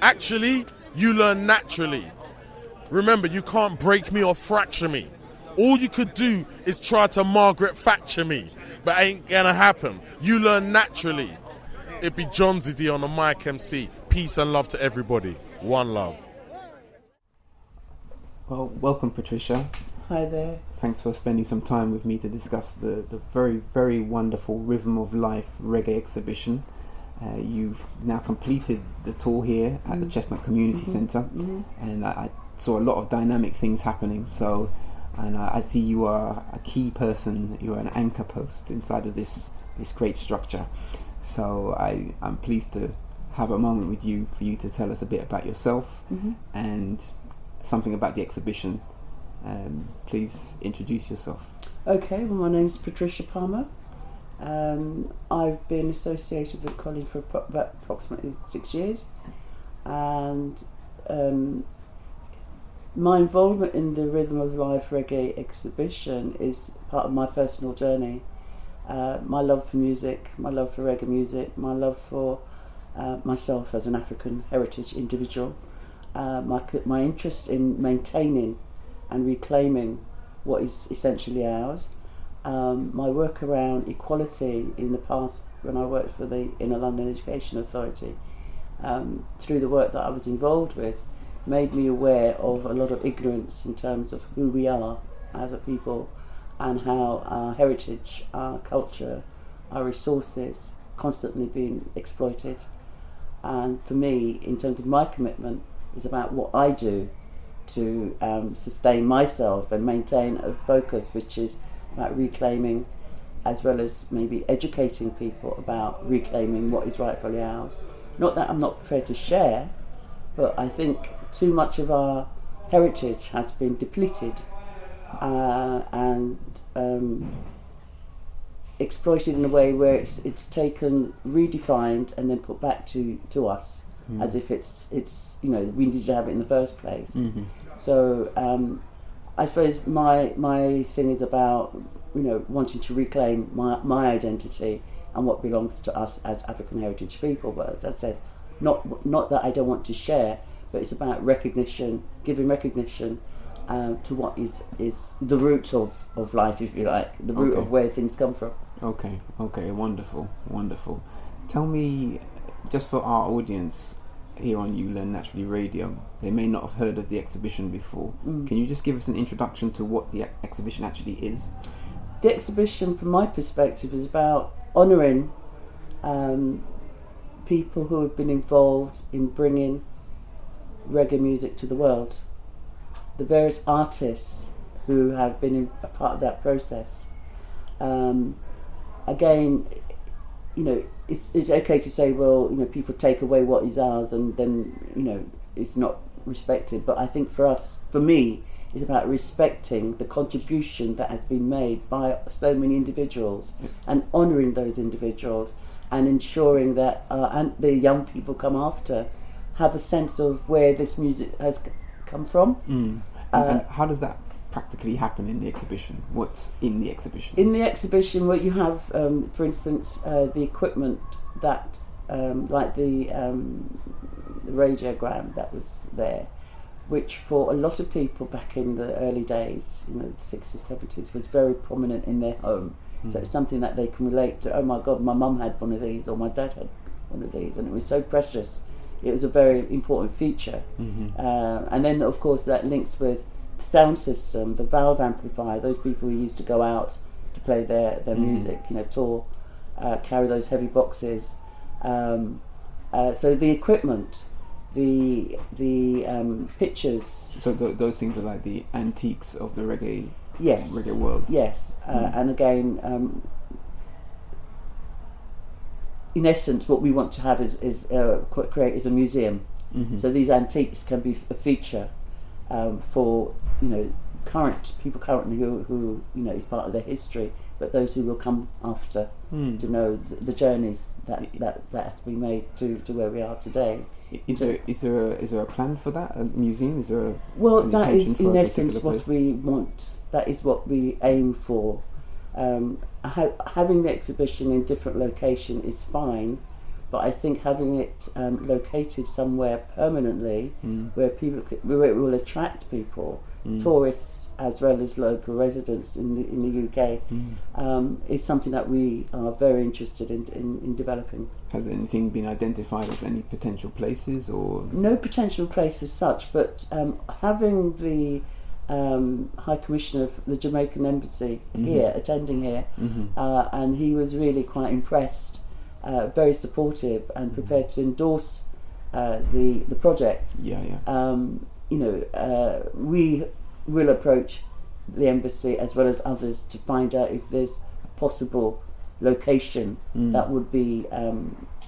Actually, you learn naturally. Remember, you can't break me or fracture me. All you could do is try to Margaret Thatcher me, but ain't gonna happen. You learn naturally. It'd be John Zidi on the mic MC. Peace and love to everybody. One love. Well, welcome, Patricia. Hi there. Thanks for spending some time with me to discuss the very, very wonderful Rhythm of Life Reggae Exhibition. You've now completed the tour here at the Chestnut Community Centre, and I saw a lot of dynamic things happening. So, and I see you are a key person. You are an anchor post inside of this great structure. So I'm pleased to have a moment with you for you to tell us a bit about yourself and something about the exhibition. Please introduce yourself. Okay, well, my name's Patricia Palmer. I've been associated with Colin for about approximately 6 years, and my involvement in the Rhythm of Life Reggae Exhibition is part of my personal journey. My love for music, my love for reggae music, my love for myself as an African heritage individual, my interest in maintaining and reclaiming what is essentially ours, my work around equality in the past when I worked for the Inner London Education Authority, through the work that I was involved with, made me aware of a lot of ignorance in terms of who we are as a people and how our heritage, our culture, our resources constantly being exploited. And for me, in terms of my commitment, is about what I do to sustain myself and maintain a focus which is about reclaiming, as well as maybe educating people about reclaiming what is rightfully ours. Not that I'm not prepared to share, but I think too much of our heritage has been depleted and exploited in a way where it's taken, redefined, and then put back to us as if it's we needed to have it in the first place. So I suppose my thing is about wanting to reclaim my identity and what belongs to us as African heritage people. But as I said, not that I don't want to share, but it's about recognition, giving recognition to what is the root of life, if you like, the root of where things come from. Okay, wonderful. Tell me, just for our audience here on uLearn Naturally Radio, they may not have heard of the exhibition before. Can you just give us an introduction to what the exhibition actually is? The exhibition, from my perspective, is about honouring people who have been involved in bringing reggae music to the world, the various artists who have been a part of that process. Again, it's okay to say, well, people take away what is ours and then, it's not respected. But I think for me, it's about respecting the contribution that has been made by so many individuals and honouring those individuals and ensuring that and the young people come after have a sense of where this music has come from. And how does that practically happen in the exhibition? What's in the exhibition? In the exhibition, what you have, for instance, the equipment that, like the radiogram that was there, which for a lot of people back in the early days, the 60s, 70s, was very prominent in their home. So it's something that they can relate to. Oh my God, my mum had one of these, or my dad had one of these, and it was so precious. It was a very important feature. And then, of course, that links with the sound system, the valve amplifier, those people who used to go out to play their music, tour, carry those heavy boxes. So the equipment, the pictures. So those things are like the antiques of the reggae reggae world. Yes, and again, in essence, what we want to have is create is a museum. So these antiques can be a feature for current people currently who is part of their history, but those who will come after to know the journeys that has been made to where we are today. Is there a plan for that, a museum? Is there that is in essence what we want. That is what we aim for. Having the exhibition in different location is fine, But I think having it located somewhere permanently, where where it will attract people, tourists as well as local residents in the UK, is something that we are very interested in developing. Has anything been identified as any potential places, or no potential place as such? But having the High Commissioner of the Jamaican Embassy here attending here, and he was really quite impressed. Very supportive and prepared to endorse the project. We will approach the embassy as well as others to find out if there's a possible location that would be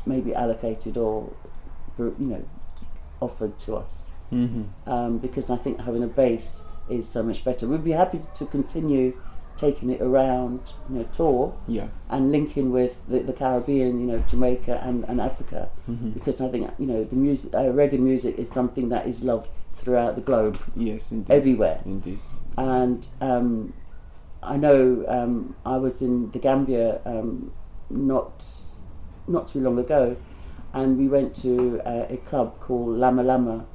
maybe allocated or offered to us. Because I think having a base is so much better. We'd be happy to continue taking it around, tour, and linking with the Caribbean, Jamaica and Africa, because I think the music, reggae music, is something that is loved throughout the globe. Yes, indeed. Everywhere. Indeed. And I know I was in the Gambia not too long ago, and we went to a club called Lama Lama.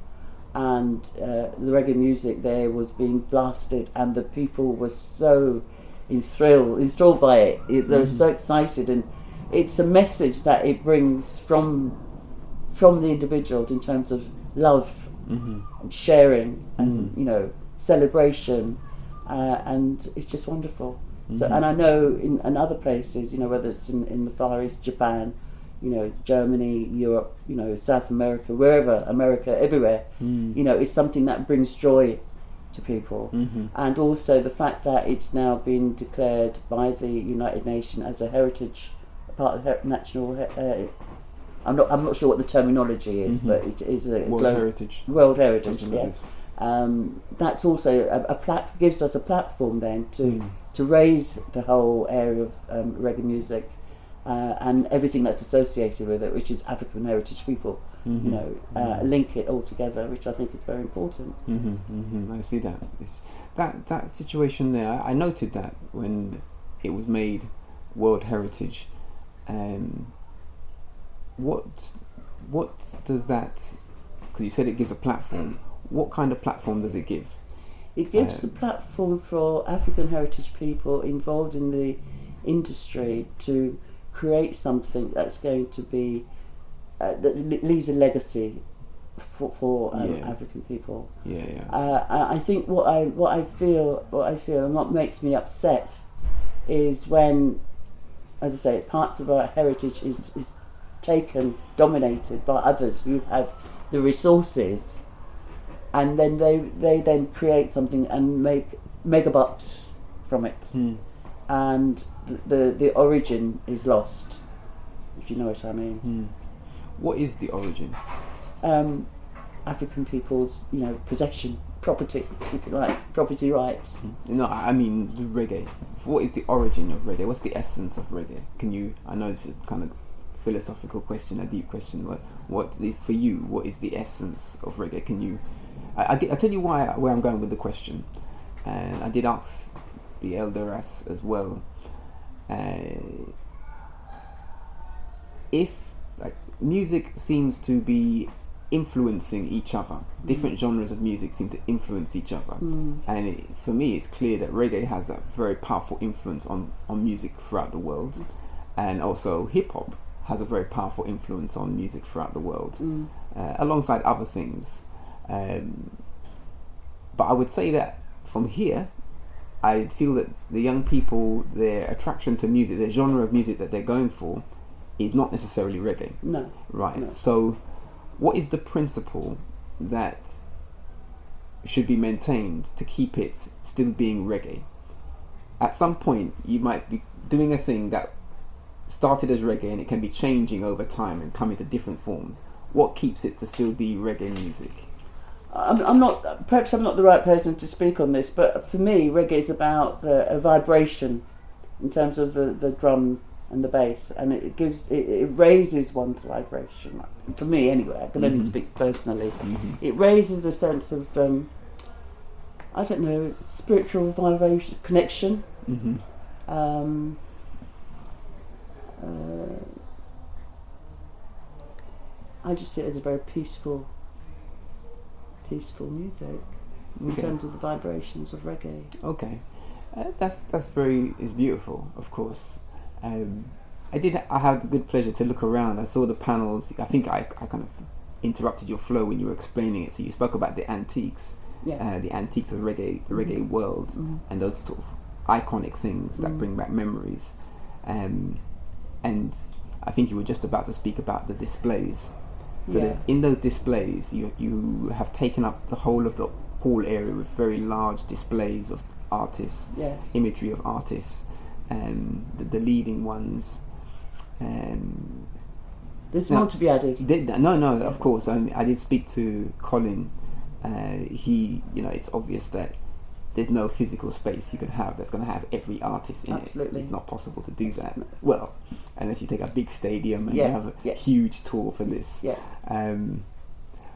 And the reggae music there was being blasted, and the people were so enthralled by it. They were so excited, and it's a message that it brings from the individuals in terms of love and sharing and celebration, and it's just wonderful. So, and I know in other places, whether it's in the Far East, Japan, Germany, Europe, South America, wherever, America, everywhere, it's something that brings joy to people. And also the fact that it's now been declared by the United Nations as a heritage, part of national. I'm not sure what the terminology is, but it is a World Heritage. Yes. That's also gives us a platform then to raise the whole area of reggae music. And everything that's associated with it, which is African heritage people, link it all together, which I think is very important. I see that. That situation there, I noted that when it was made World Heritage. What does that? Because you said it gives a platform. What kind of platform does it give? It gives a platform for African heritage people involved in the industry to create something that's going to be that leaves a legacy for African people. I think what I feel and what makes me upset is when, as I say, parts of our heritage is taken, dominated by others who have the resources, and then they then create something and make megabucks from it. And the origin is lost, if you know what I mean. What is the origin? African people's, possession, property, if you like, property rights. No, I mean the reggae. What is the origin of reggae? What's the essence of reggae? I know this is kind of philosophical question, a deep question. What is for you? What is the essence of reggae? Can you? I tell you where I'm going with the question, and I did ask the elder as well. If music seems to be influencing each other, different genres of music seem to influence each other, and for me it's clear that reggae has a very powerful influence on music throughout the world, and also hip-hop has a very powerful influence on music throughout the world, alongside other things, but I would say that from here I feel that the young people, their attraction to music, their genre of music that they're going for is not necessarily reggae. No. Right. No. So what is the principle that should be maintained to keep it still being reggae? At some point you might be doing a thing that started as reggae and it can be changing over time and coming to different forms. What keeps it to still be reggae music? I'm not the right person to speak on this, but for me, reggae is about a vibration in terms of the drum and the bass, and it raises one's vibration. For me, anyway, I can only speak personally. It raises a sense of spiritual vibration, connection. I just see it as a very peaceful music in terms of the vibrations of reggae. Okay, that's is beautiful, of course. I had the good pleasure to look around. I saw the panels. I think I kind of interrupted your flow when you were explaining it. So you spoke about the antiques, the antiques of reggae, the reggae world, and those sort of iconic things that bring back memories. And I think you were just about to speak about the displays. So in those displays, you have taken up the whole of the hall area with very large displays of artists, imagery of artists, the leading ones. There's more to be added. No, of course. I did speak to Colin. It's obvious that there's no physical space you can have that's going to have every artist in it. It's not possible to do that. Well, unless you take a big stadium and you have a huge tour for this.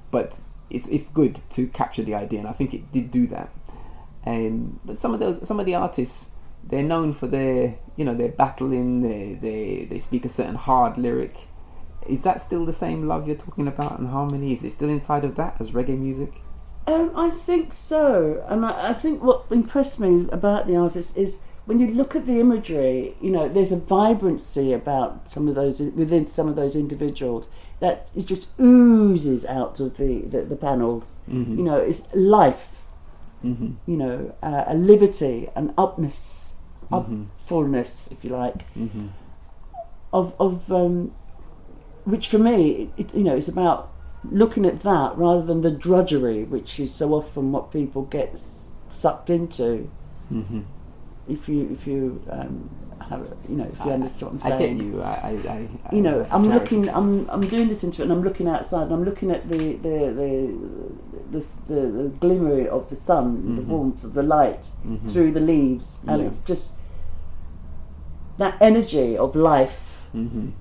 But it's good to capture the idea, and I think it did do that. But some of the artists, they're known for their battling. They speak a certain hard lyric. Is that still the same love you're talking about and harmony? Is it still inside of that as reggae music? I think so, and I think what impressed me about the artists is when you look at the imagery, there's a vibrancy about within some of those individuals that is just oozes out of the panels. It's life, a liberty, an upness, upfulness, if you like, of which for me, it's about looking at that rather than the drudgery, which is so often what people get sucked into. If you understand what I'm saying. I get you. I'm looking. I'm doing this into it, and I'm looking outside, and I'm looking at the glimmer of the sun, the warmth of the light through the leaves, and it's just that energy of life.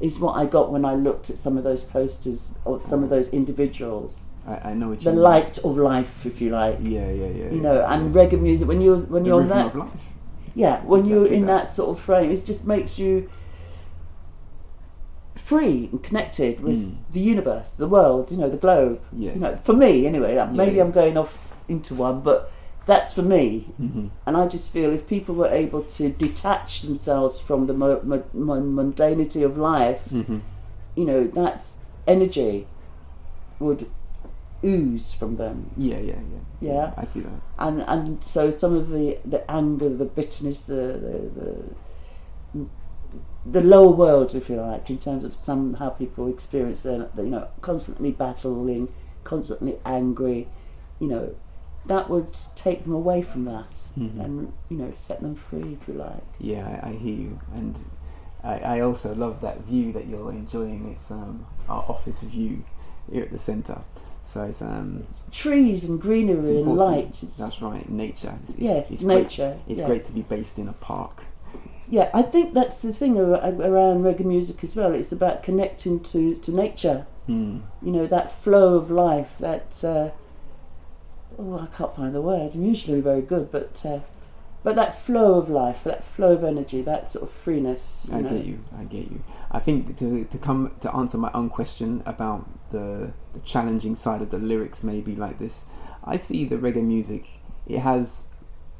Is what I got when I looked at some of those posters or some of those individuals. I know what you mean. The light of life, if you like. Yeah. And reggae music when you're on that. Of life. Yeah, when you're in that sort of frame, it just makes you free and connected with the universe, the world, the globe. Yes. For me, anyway. Maybe I'm going off into one, but that's for me. And I just feel if people were able to detach themselves from the mundanity of life, that's energy would ooze from them. Yeah. I see that. And so some of the anger, the bitterness, the lower worlds, if you like, in terms of how people experience their, constantly battling, constantly angry, that would take them away from that and set them free, if you like. Yeah, I hear you, and I also love that view that you're enjoying. It's our office view here at the centre. So it's trees and greenery and light. That's right, nature. It's nature. Great. It's great to be based in a park. Yeah, I think that's the thing around reggae music as well. It's about connecting to nature. That flow of life. That I can't find the words. I'm usually very good, but that flow of life, that flow of energy, that sort of freeness. I get you. I think to answer my own question about the challenging side of the lyrics, maybe like this, I see the reggae music.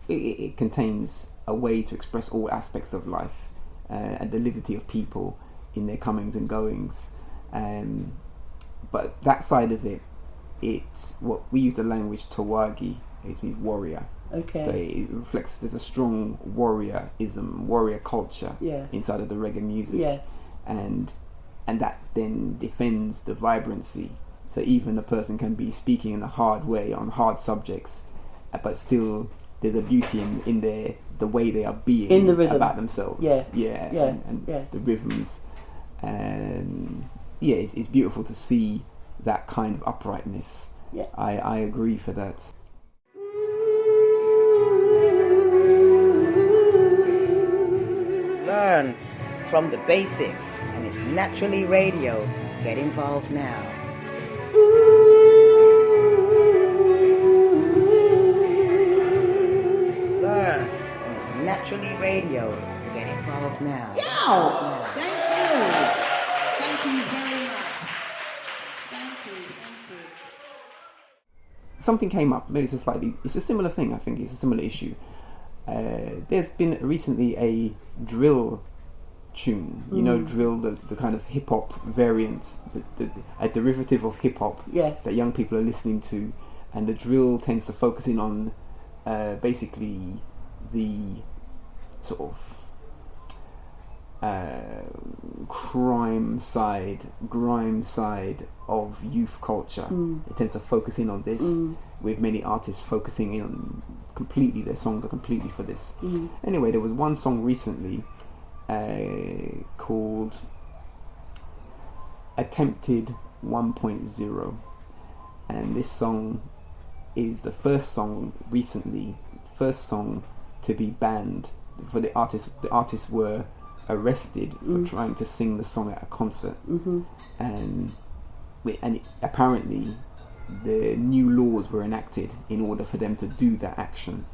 It contains a way to express all aspects of life and the liberty of people in their comings and goings. But that side of it, it's what we use the language tawagi. It means warrior. Okay. So it reflects there's a strong warriorism, warrior culture inside of the reggae music. Yes. And that then defends the vibrancy. So even a person can be speaking in a hard way on hard subjects, but still there's a beauty in the way they are being in the rhythm about themselves. Yes. And the rhythms. It's beautiful to see that kind of uprightness. Yeah. I agree for that. Learn from the basics, and it's Naturally Radio. Get involved now. Learn, and it's Naturally Radio. Get involved now. Yo! Thank you very much. something came up. Maybe it's a similar thing. I think it's a similar issue. There's been recently a drill tune, drill, the kind of hip hop variant, a derivative of hip hop that young people are listening to, and the drill tends to focus in on basically the sort of grime side of youth culture. It tends to focus in on this, with many artists focusing in on completely, their songs are completely for this. Anyway, there was one song recently called Attempted 1.0, and this song is the first song to be banned for the artists. The artists were arrested for trying to sing the song at a concert, and apparently the new laws were enacted in order for them to do that action.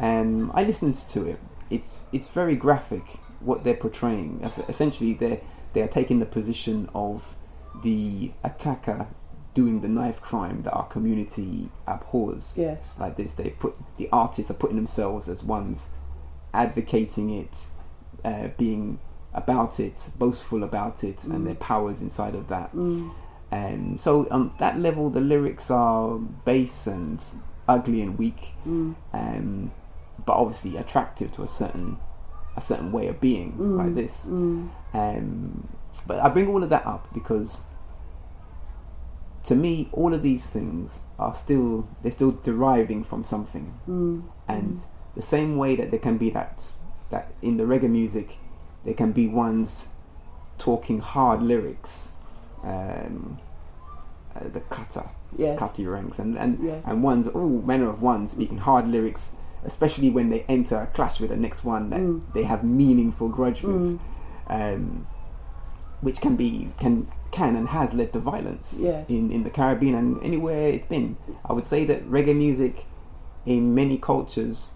I listened to it. It's very graphic what they're portraying. Essentially, they are taking the position of the attacker doing the knife crime that our community abhors. Yes. Like this, the artists are putting themselves as ones advocating it, being about it, boastful about it, and their powers inside of that. So on that level, the lyrics are base and ugly and weak, but obviously attractive to a certain way of being, like this. But I bring all of that up because, to me, all of these things are still deriving from something, and the same way that there can be that in the reggae music, there can be ones talking hard lyrics, the cutty ranks, and ones, all manner of ones speaking hard lyrics, especially when they enter a clash with the next one that they have meaningful grudge with, which can and has led to violence in the Caribbean and anywhere it's been. I would say that reggae music in many cultures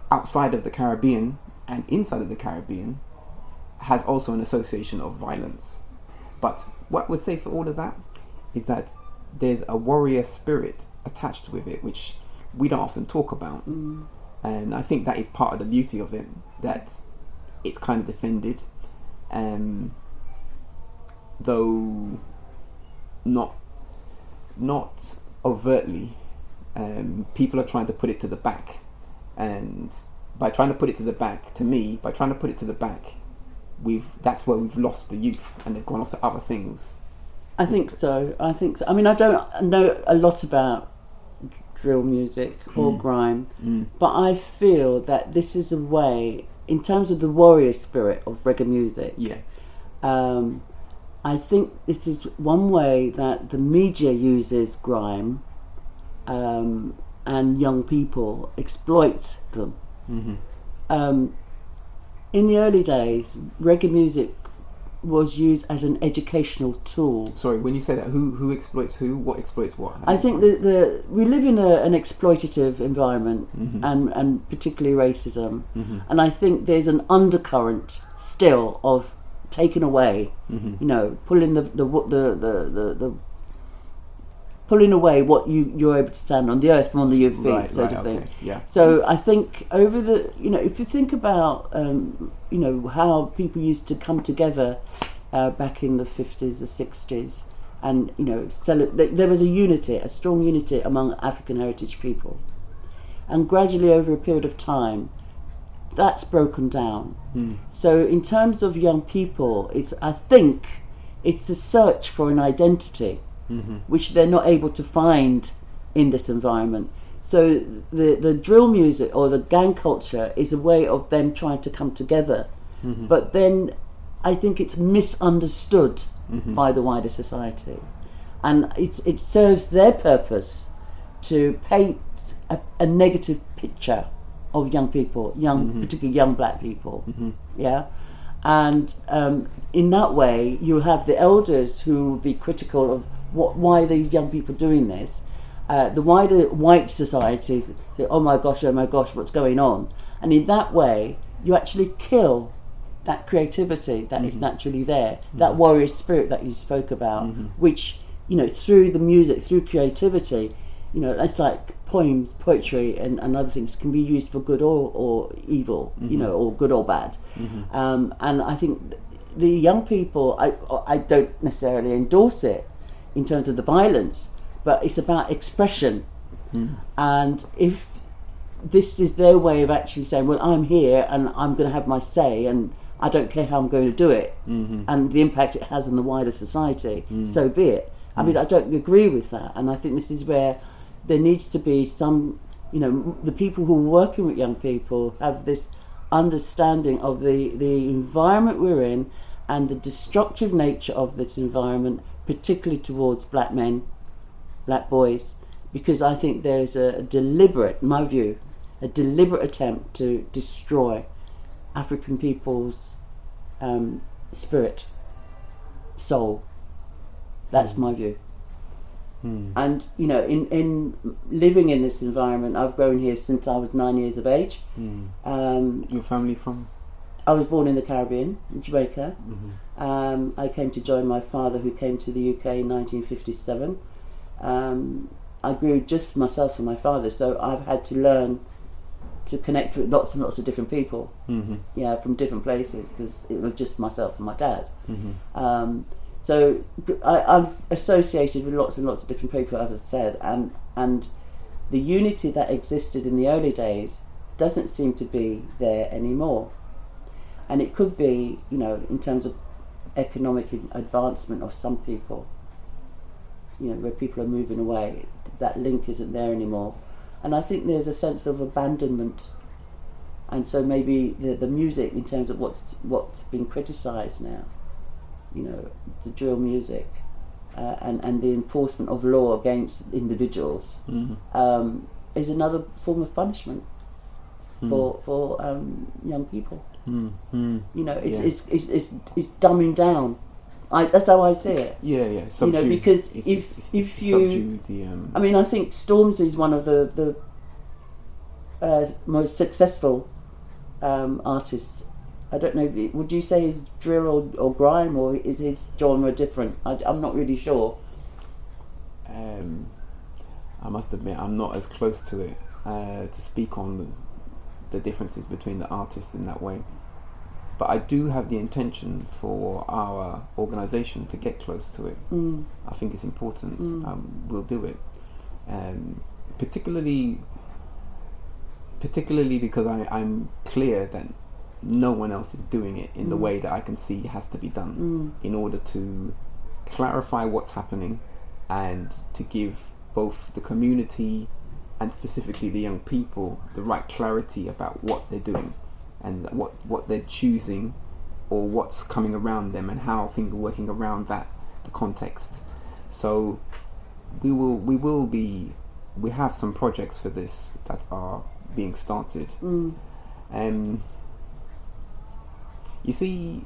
outside of the Caribbean and inside of the Caribbean has also an association of violence. But what I would say for all of that is that there's a warrior spirit attached with it, which we don't often talk about. And I think that is part of the beauty of it, that it's kind of defended, though not overtly. People are trying to put it to the back, and by trying to put it to the back, that's where we've lost the youth, and they've gone off to other things. I think so. I mean, I don't know a lot about drill music or grime, but I feel that this is a way, in terms of the warrior spirit of reggae music. I think this is one way that the media uses grime, and young people exploit them. In the early days, reggae music was used as an educational tool. Sorry, when you say that, who exploits who? What exploits what? I think we live in an exploitative environment, and particularly racism, and I think there's an undercurrent still of taking away, pulling pulling away what you're able to stand on, the earth from under your feet, sort of thing. So I think over if you think about how people used to come together back in the 50s, the 60s, and there was a strong unity among African heritage people, and gradually over a period of time, that's broken down. So in terms of young people, I think it's the search for an identity, which they're not able to find in this environment. So the drill music or the gang culture is a way of them trying to come together. But then I think it's misunderstood by the wider society, and it serves their purpose to paint a negative picture of young people, particularly young black people. And in that way, you have the elders who will be critical of why are these young people doing this. The wider white society say, oh my gosh, what's going on? And in that way, you actually kill that creativity that is naturally there, that warrior spirit that you spoke about, which through the music, through creativity, it's like poems, poetry, and other things can be used for good or evil, or good or bad. And I think the young people, I don't necessarily endorse it in terms of the violence, but it's about expression. And if this is their way of actually saying, well, I'm here and I'm going to have my say, and I don't care how I'm going to do it, and the impact it has on the wider society, so be it. I mean, I don't agree with that, and I think this is where there needs to be some, the people who are working with young people have this understanding of the environment we're in and the destructive nature of this environment, particularly towards black men, black boys, because I think there's a deliberate, in my view, a deliberate attempt to destroy African people's spirit, soul. That's my view. And in living in this environment, I've grown here since I was 9 years of age. Your family from? I was born in the Caribbean, in Jamaica. I came to join my father, who came to the UK in 1957. I grew just myself and my father, so I've had to learn to connect with lots and lots of different people, from different places, because it was just myself and my dad. So I've associated with lots and lots of different people, as I said, and the unity that existed in the early days doesn't seem to be there anymore. And it could be, in terms of economic advancement of some people, where people are moving away, that link isn't there anymore. And I think there's a sense of abandonment. And so maybe the music, in terms of what's being criticised now, the drill music, and the enforcement of law against individuals, is another form of punishment for young people. It's dumbing down. That's how I see it. Yeah. Subdue. Because it's if you subdue the. I mean, I think Stormzy is one of the most successful artists. I don't know. Would you say he's drill or grime, or is his genre different? I'm not really sure. I must admit, I'm not as close to it to speak on the differences between the artists in that way. But I do have the intention for our organisation to get close to it. I think it's important. We'll do it, particularly because I'm clear that no one else is doing it in the way that I can see has to be done in order to clarify what's happening and to give both the community and specifically the young people the right clarity about what they're doing and what they're choosing or what's coming around them and how things are working around the context. So we have some projects for this that are being started. You see,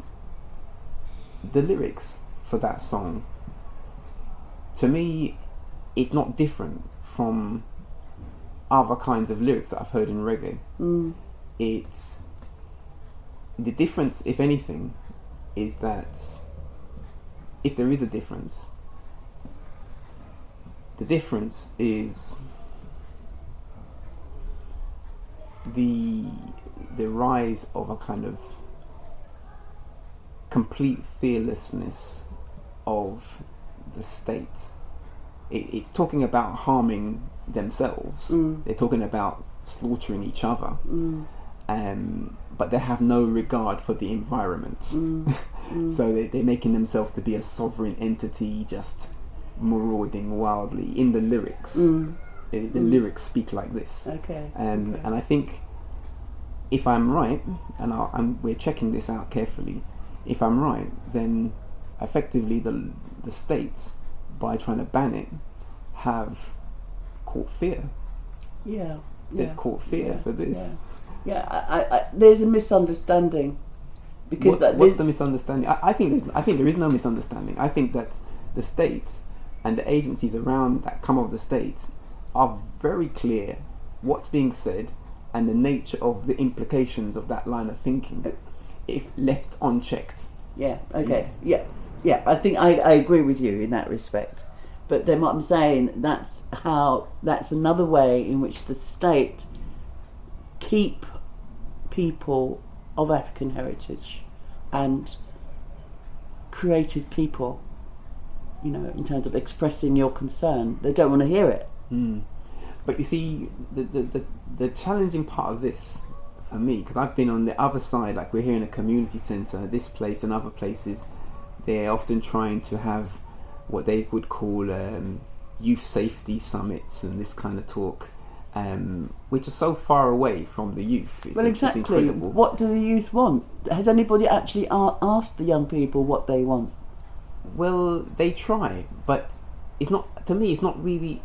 the lyrics for that song, to me, it's not different from other kinds of lyrics that I've heard in reggae. It's the difference, if anything, is that if there is a difference, the difference is the rise of a kind of complete fearlessness of the state. It's talking about harming themselves. They're talking about slaughtering each other, but they have no regard for the environment. So they're making themselves to be a sovereign entity, just marauding wildly in the lyrics. The lyrics speak like this. And I think, if I'm right, and we're checking this out carefully, if I'm right, then effectively the state, by trying to ban it, have caught fear. They've caught fear for this. I there's a misunderstanding, because what's the misunderstanding? I think there is no misunderstanding. I think that the state and the agencies around that come of the state are very clear what's being said and the nature of the implications of that line of thinking, if left unchecked. I think I agree with you in that respect. But then what I'm saying, that's another way in which the state keep people of African heritage and creative people, in terms of expressing your concern. They don't want to hear it. But you see, the challenging part of this for me, because I've been on the other side, like we're here in a community centre, this place and other places, they're often trying to have what they would call youth safety summits and this kind of talk, which are so far away from the youth. Well, exactly. It's incredible. What do the youth want? Has anybody actually asked the young people what they want? Well, they try, but it's not. To me, it's not really.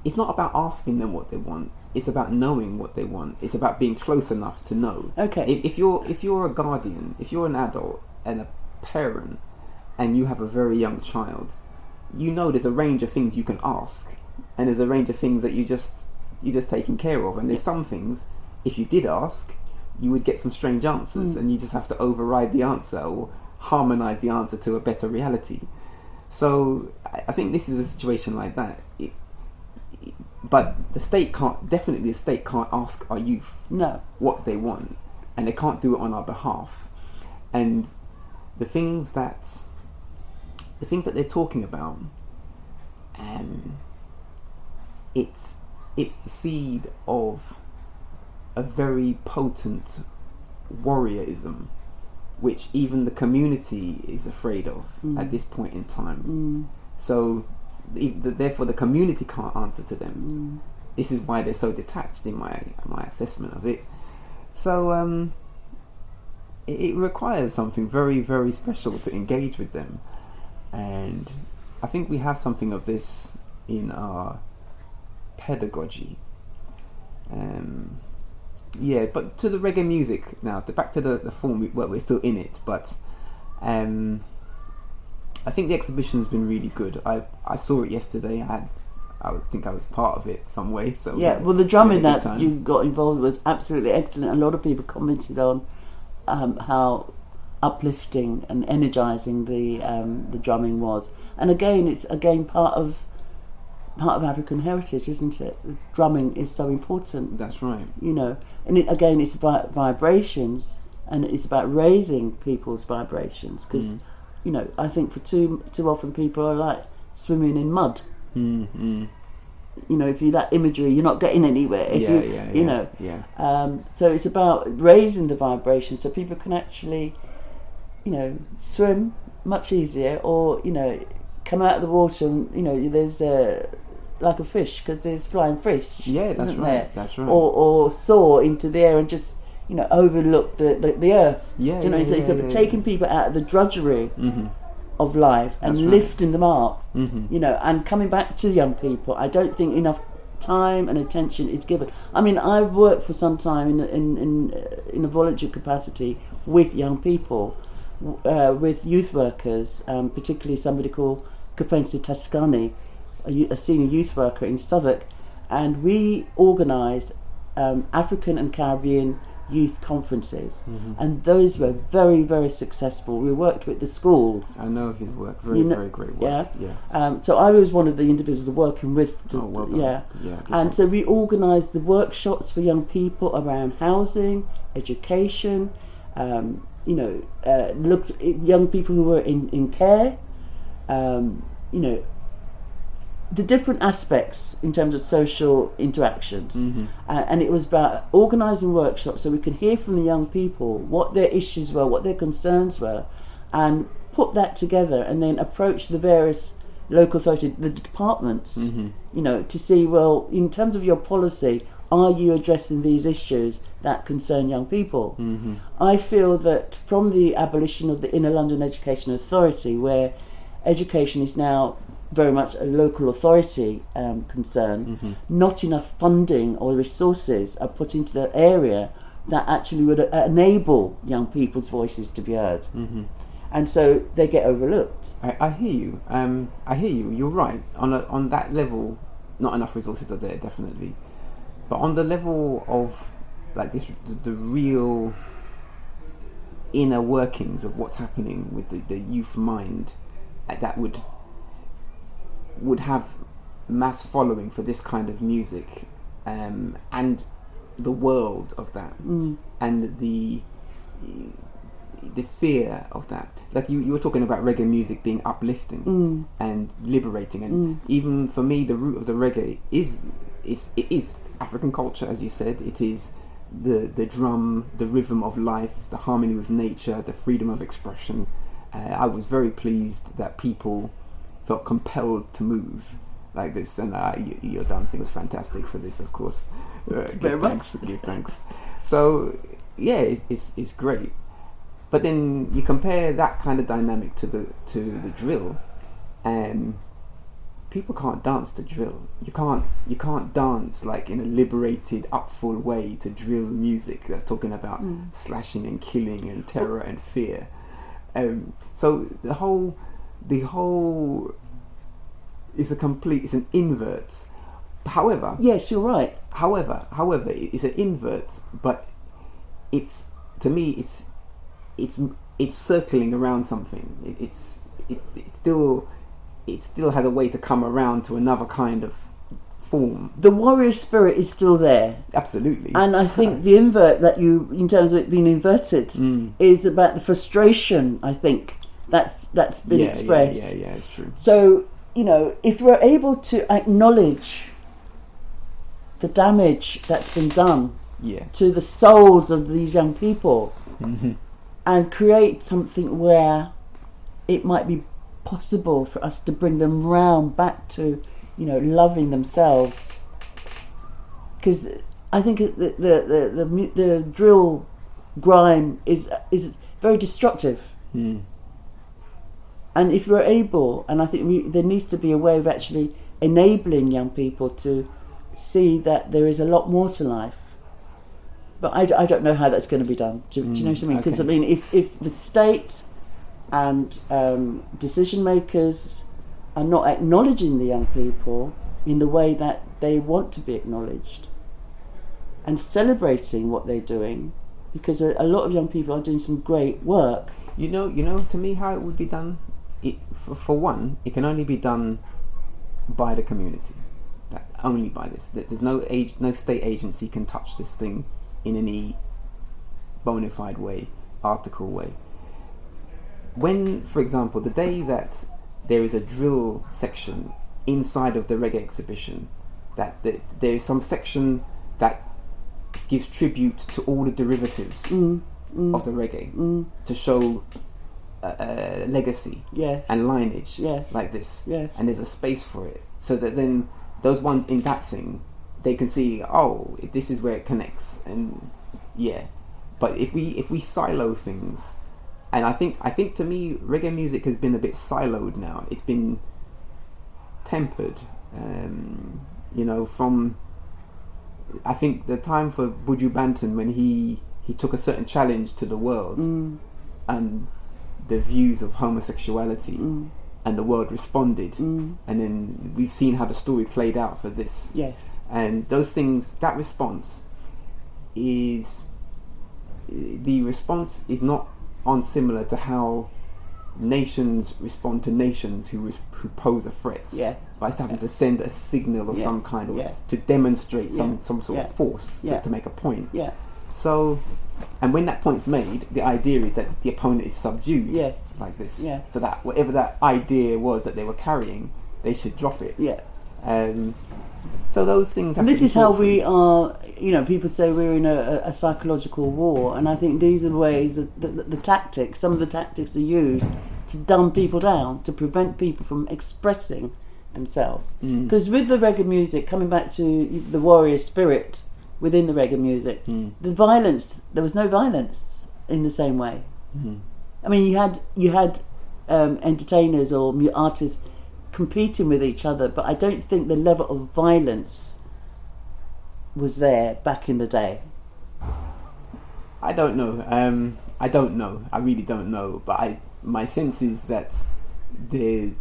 It's not about asking them what they want. It's about knowing what they want. It's about being close enough to know. Okay. If you're a guardian, if you're an adult and a parent, and you have a very young child, there's a range of things you can ask, and there's a range of things that you're just taking care of. And there's some things, if you did ask, you would get some strange answers, and you just have to override the answer or harmonize the answer to a better reality. So I think this is a situation like that. But the state can't ask our youth what they want, and they can't do it on our behalf. And the things that they're talking about, it's the seed of a very potent warriorism, which even the community is afraid of at this point in time. So therefore the community can't answer to them. This is why they're so detached, in my assessment of it. So it requires something very, very special to engage with them, and I think we have something of this in our pedagogy. But to the reggae music now, back to the form. We're still in it, but I think the exhibition has been really good. I saw it yesterday. I think I was part of it some way. So well, the drumming that you got involved with was absolutely excellent. A lot of people commented on how uplifting and energising the drumming was. And again, it's part of African heritage, isn't it? The drumming is so important. That's right. And it's about vibrations, and it's about raising people's vibrations, because I think for too often people are like swimming in mud. If you that imagery, you're not getting anywhere. So it's about raising the vibration so people can actually, swim much easier, or come out of the water and there's like a fish, because there's flying fish. That's right. That's right. Or soar into the air and just overlook the earth. It's taking people out of the drudgery of life and lifting them up. And coming back to young people. I don't think enough time and attention is given. I mean, I've worked for some time in a voluntary capacity with young people, with youth workers, particularly somebody called Kafensi Tascani, a senior youth worker in Southwark, and we organised African and Caribbean youth conferences, and those were very, very successful. We worked with the schools. I know of his work. Very great work. So I was one of the individuals working with well done. And so we organised the workshops for young people around housing, education, looked at young people who were in care, the different aspects in terms of social interactions. And it was about organising workshops so we could hear from the young people what their issues were, what their concerns were, and put that together and then approach the various local authorities, the departments, to see, well, in terms of your policy, are you addressing these issues that concern young people? I feel that from the abolition of the Inner London Education Authority, where education is now very much a local authority concern, not enough funding or resources are put into the area that actually would enable young people's voices to be heard. And so they get overlooked. I hear you. You're right. On that level, not enough resources are there, definitely. But on the level of like this, the real inner workings of what's happening with the youth mind, that would would have mass following for this kind of music, and the world of that, and the fear of that. Like you were talking about reggae music being uplifting and liberating, and even for me, the root of the reggae is African culture, as you said. It is the drum, the rhythm of life, the harmony with nature, the freedom of expression. I was very pleased that people felt compelled to move like this, and your dancing was fantastic for this, of course. Give thanks. So yeah, it's great. But then you compare that kind of dynamic to the drill, and people can't dance to drill. You can't dance like in a liberated, upful way to drill music that's talking about slashing and killing and terror and fear. So the whole is it's an invert. However, yes, you're right. However, it's an invert, but it's, to me, it's circling around something. It still has a way to come around to another kind of form. The warrior spirit is still there. Absolutely. And I think the invert that in terms of it being inverted, is about the frustration, I think, that's been expressed. Yeah, it's true. So, if we're able to acknowledge the damage that's been done to the souls of these young people, and create something where it might be possible for us to bring them round back to, loving themselves. Because I think the drill grime is very destructive. And if we're able, and I think there needs to be a way of actually enabling young people to see that there is a lot more to life. But I don't know how that's going to be done. Do you know what I mean? Because if the state and decision makers are not acknowledging the young people in the way that they want to be acknowledged, and celebrating what they're doing, because a lot of young people are doing some great work. To me, how it would be done, for one, it can only be done by the community. Only by this. There's no state agency can touch this thing in any bona fide way, article way. When, for example, the day that there is a drill section inside of the Reggae Exhibition, that there is some section that gives tribute to all the derivatives of the reggae, to show legacy and lineage like this, and there's a space for it, so that then those ones in that thing, they can see, this is where it connects, and but if we silo things, and I think to me reggae music has been a bit siloed now. It's been tempered, from, I think, the time for Buju Banton, when he took a certain challenge to the world and the views of homosexuality, and the world responded, and then we've seen how the story played out for this. Yes. And those things, that response is not unsimilar to how nations respond to nations who pose a threat. By having to send a signal of some kind, or to demonstrate some sort of force to make a point. So, and when that point's made, the idea is that the opponent is subdued like this. So that whatever that idea was that they were carrying, they should drop it. So those things have this to be is how thought we through. are, people say we're in a psychological war, and I think these are ways that the tactics, some of the tactics are used to dumb people down, to prevent people from expressing themselves. Because with the reggae music, coming back to the warrior spirit within the reggae music, there was no violence in the same way. I mean, you had entertainers or artists competing with each other, but I don't think the level of violence was there back in the day. I don't know. I really don't know. But my sense is that there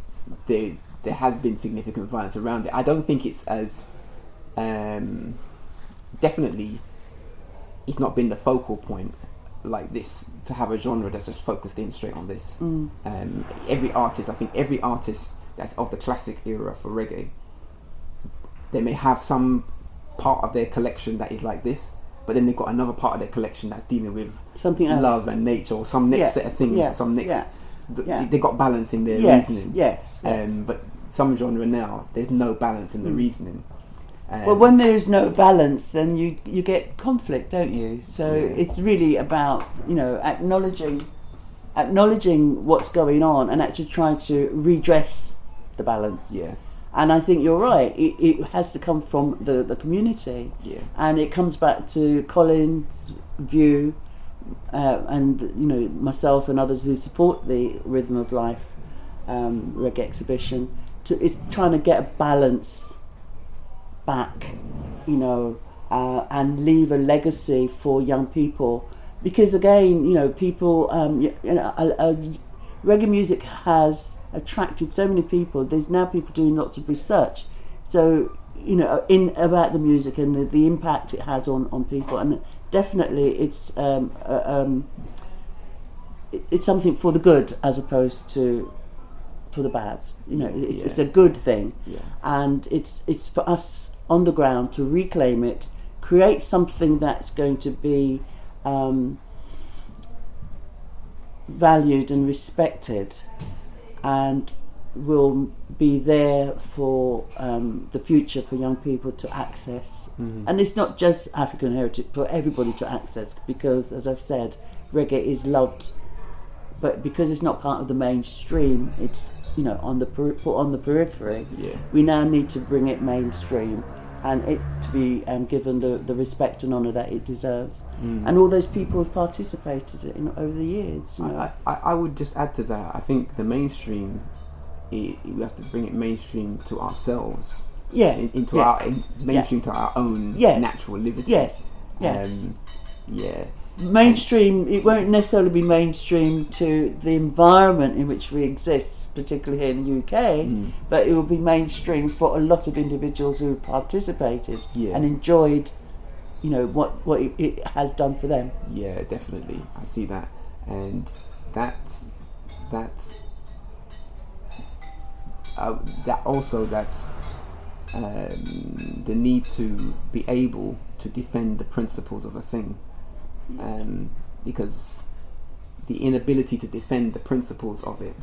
has been significant violence around it. I don't think it's as definitely. It's not been the focal point like this, to have a genre that's just focused in straight on this. Every artist that's of the classic era for reggae. They may have some part of their collection that is like this, but then they've got another part of their collection that's dealing with something else, love and nature, or some next set of things, some next. They got balance in their reasoning. But some genre now, there's no balance in the reasoning. Well, when there is no balance, then you get conflict, don't you? So it's really about, you know, acknowledging what's going on and actually trying to redress the balance. Yeah. And I think you're right. It has to come from the community. Yeah. And it comes back to Colin's view, and you know, myself and others who support the Rhythm of Life Reggae Exhibition. It's trying to get a balance back, you know, and leave a legacy for young people, because again, you know, people, reggae music has attracted so many people. There's now people doing lots of research, so you know, about the music and the impact it has on people, and definitely it's something for the good as opposed to for the bad. You know, it's a good thing, and it's for us on the ground to reclaim it, create something that's going to be valued and respected, and will be there for the future for young people to access. And it's not just African heritage, for everybody to access, because as I've said, reggae is loved, but because it's not part of the mainstream, it's, you know, put on the periphery. We now need to bring it mainstream, and it to be given the respect and honour that it deserves. And all those people have participated in over the years. You know. I would just add to that. I think the mainstream, we have to bring it mainstream to ourselves. Into our mainstream to our own natural liberty. Mainstream, it won't necessarily be mainstream to the environment in which we exist, particularly here in the UK, but it will be mainstream for a lot of individuals who participated and enjoyed, you know, what it has done for them. Yeah, definitely. I see that. And that's the need to be able to defend the principles of a thing. Because the inability to defend the principles of it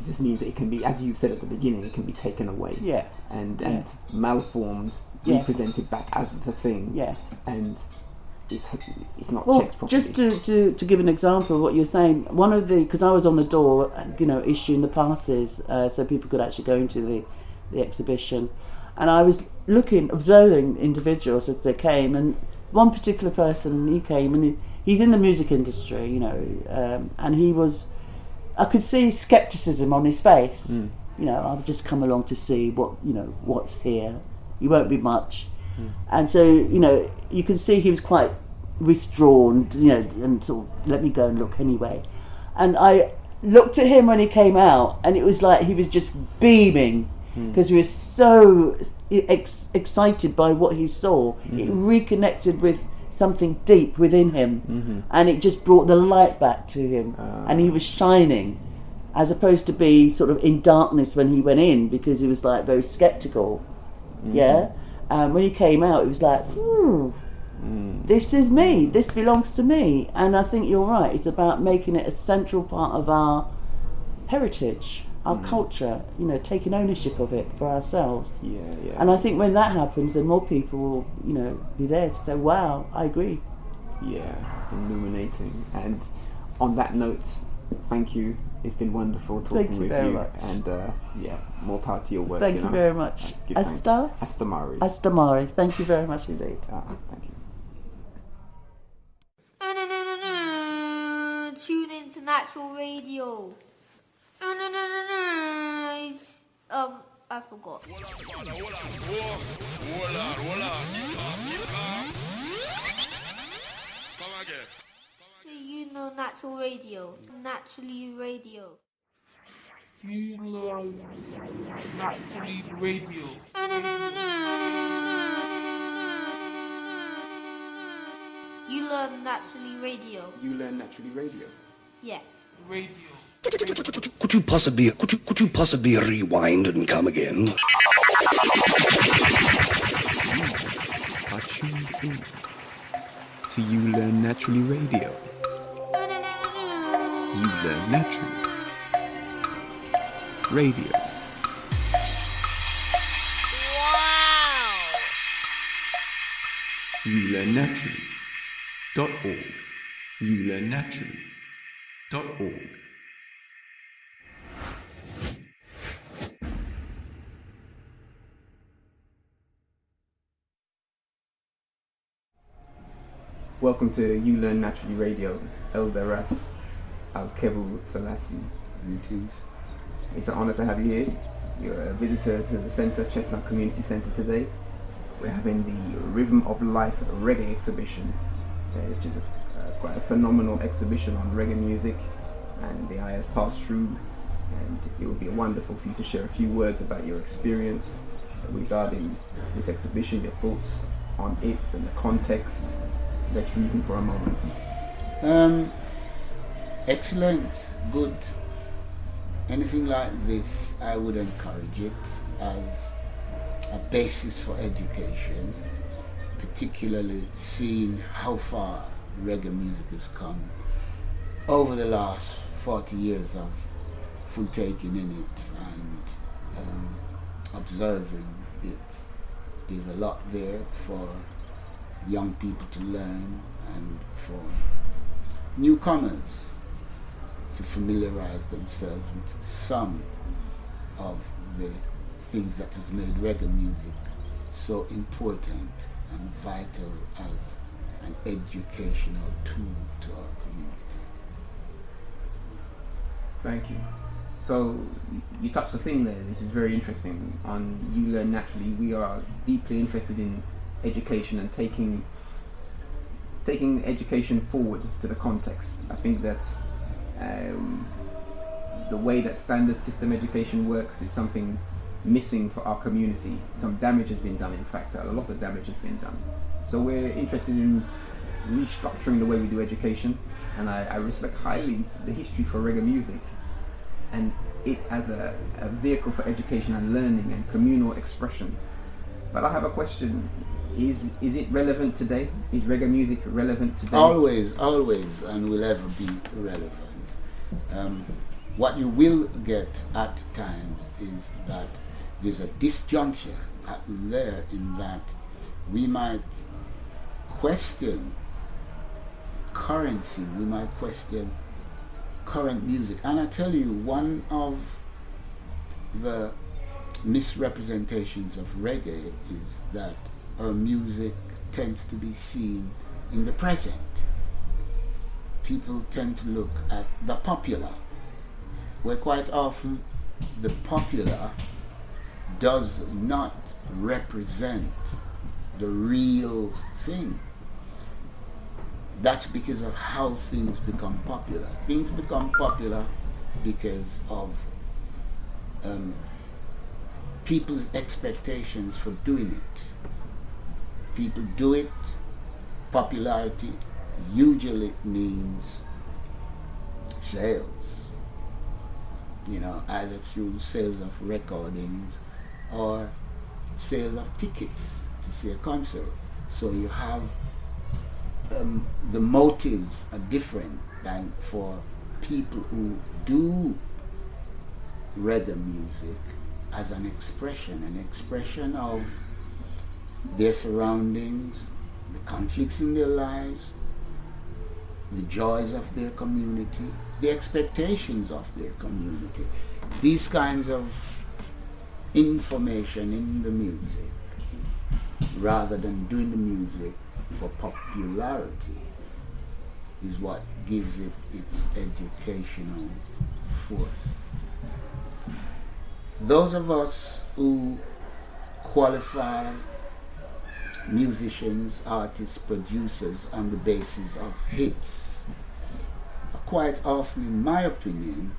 just means that it can be, as you said at the beginning, it can be taken away and malformed, represented back as the thing, and it's not checked properly. Just to give an example of what you're saying, one of the, because I was on the door, you know, issuing the passes so people could actually go into the exhibition, and I was observing individuals as they came, and one particular person, he came, and he's in the music industry, you know, and I could see scepticism on his face. You know, I've just come along to see what's here. It won't be much. And so, you know, you can see he was quite withdrawn, you know, and sort of let me go and look anyway. And I looked at him when he came out, and it was like he was just beaming, because he was so excited by what he saw. It reconnected with something deep within him, and it just brought the light back to him, and he was shining, as opposed to be sort of in darkness when he went in, because he was like very skeptical. When he came out, it was like, this is me, this belongs to me. And I think you're right, it's about making it a central part of our heritage, our culture, you know, taking ownership of it for ourselves. And I think when that happens, then more people will, you know, be there to say, wow, I agree. Illuminating. And on that note, thank you. It's been wonderful talking with you. Much. And more power to your work. Thank you very much. Astamari. Astamari. Thank you very much indeed. Thank you. Tune into Natural Radio. I forgot. Hold on. Come again. So you know Natural Radio. Naturally Radio. uLearn Naturally Radio. You learn Naturally Radio. uLearn Naturally Radio. Yes. Radio. Could you possibly rewind and come again? Are tuned in to uLearn Naturally Radio. uLearn Naturally Radio. uLearnNaturally.org. uLearnNaturally.org. Welcome to uLearn Naturally Radio, Elder Ras Al-Kebu Selassie. It's an honor to have you here. You're a visitor to the centre, Chestnut Community Centre today. We're having the Rhythm of Life Reggae Exhibition, which is quite a phenomenal exhibition on reggae music, and the eye has passed through, and it would be wonderful for you to share a few words about your experience regarding this exhibition, your thoughts on it and the context. Let's reason for a moment. Excellent, good. Anything like this, I would encourage it as a basis for education, particularly seeing how far reggae music has come over the last 40 years of full taking in it and observing it. There's a lot there for young people to learn and for newcomers to familiarize themselves with some of the things that has made reggae music so important and vital as an educational tool to our community. Thank you. So you touched a thing there, this is very interesting. On uLearn Naturally, we are deeply interested in education and taking education forward to the context. I think that the way that standard system education works is something missing for our community. Some damage has been done, in fact, a lot of damage has been done. So we're interested in restructuring the way we do education, and I respect highly the history for reggae music and it as a vehicle for education and learning and communal expression. But I have a question. Is it relevant today? Is reggae music relevant today? Always, and will ever be relevant. What you will get at times is that there's a disjuncture there in that we might question currency, we might question current music. And I tell you, one of the misrepresentations of reggae is that our music tends to be seen in the present. People tend to look at the popular, where quite often the popular does not represent the real thing. That's because of how things become popular. Things become popular because of people's expectations for doing it. People do it. Popularity usually means sales. Either through sales of recordings or sales of tickets to see a concert. So you have the motives are different than for people who do reggae music as an expression of their surroundings, the conflicts in their lives, the joys of their community, the expectations of their community. These kinds of information in the music, rather than doing the music for popularity, is what gives it its educational force. Those of us who qualify musicians, artists, producers on the basis of hits are quite often, in my opinion,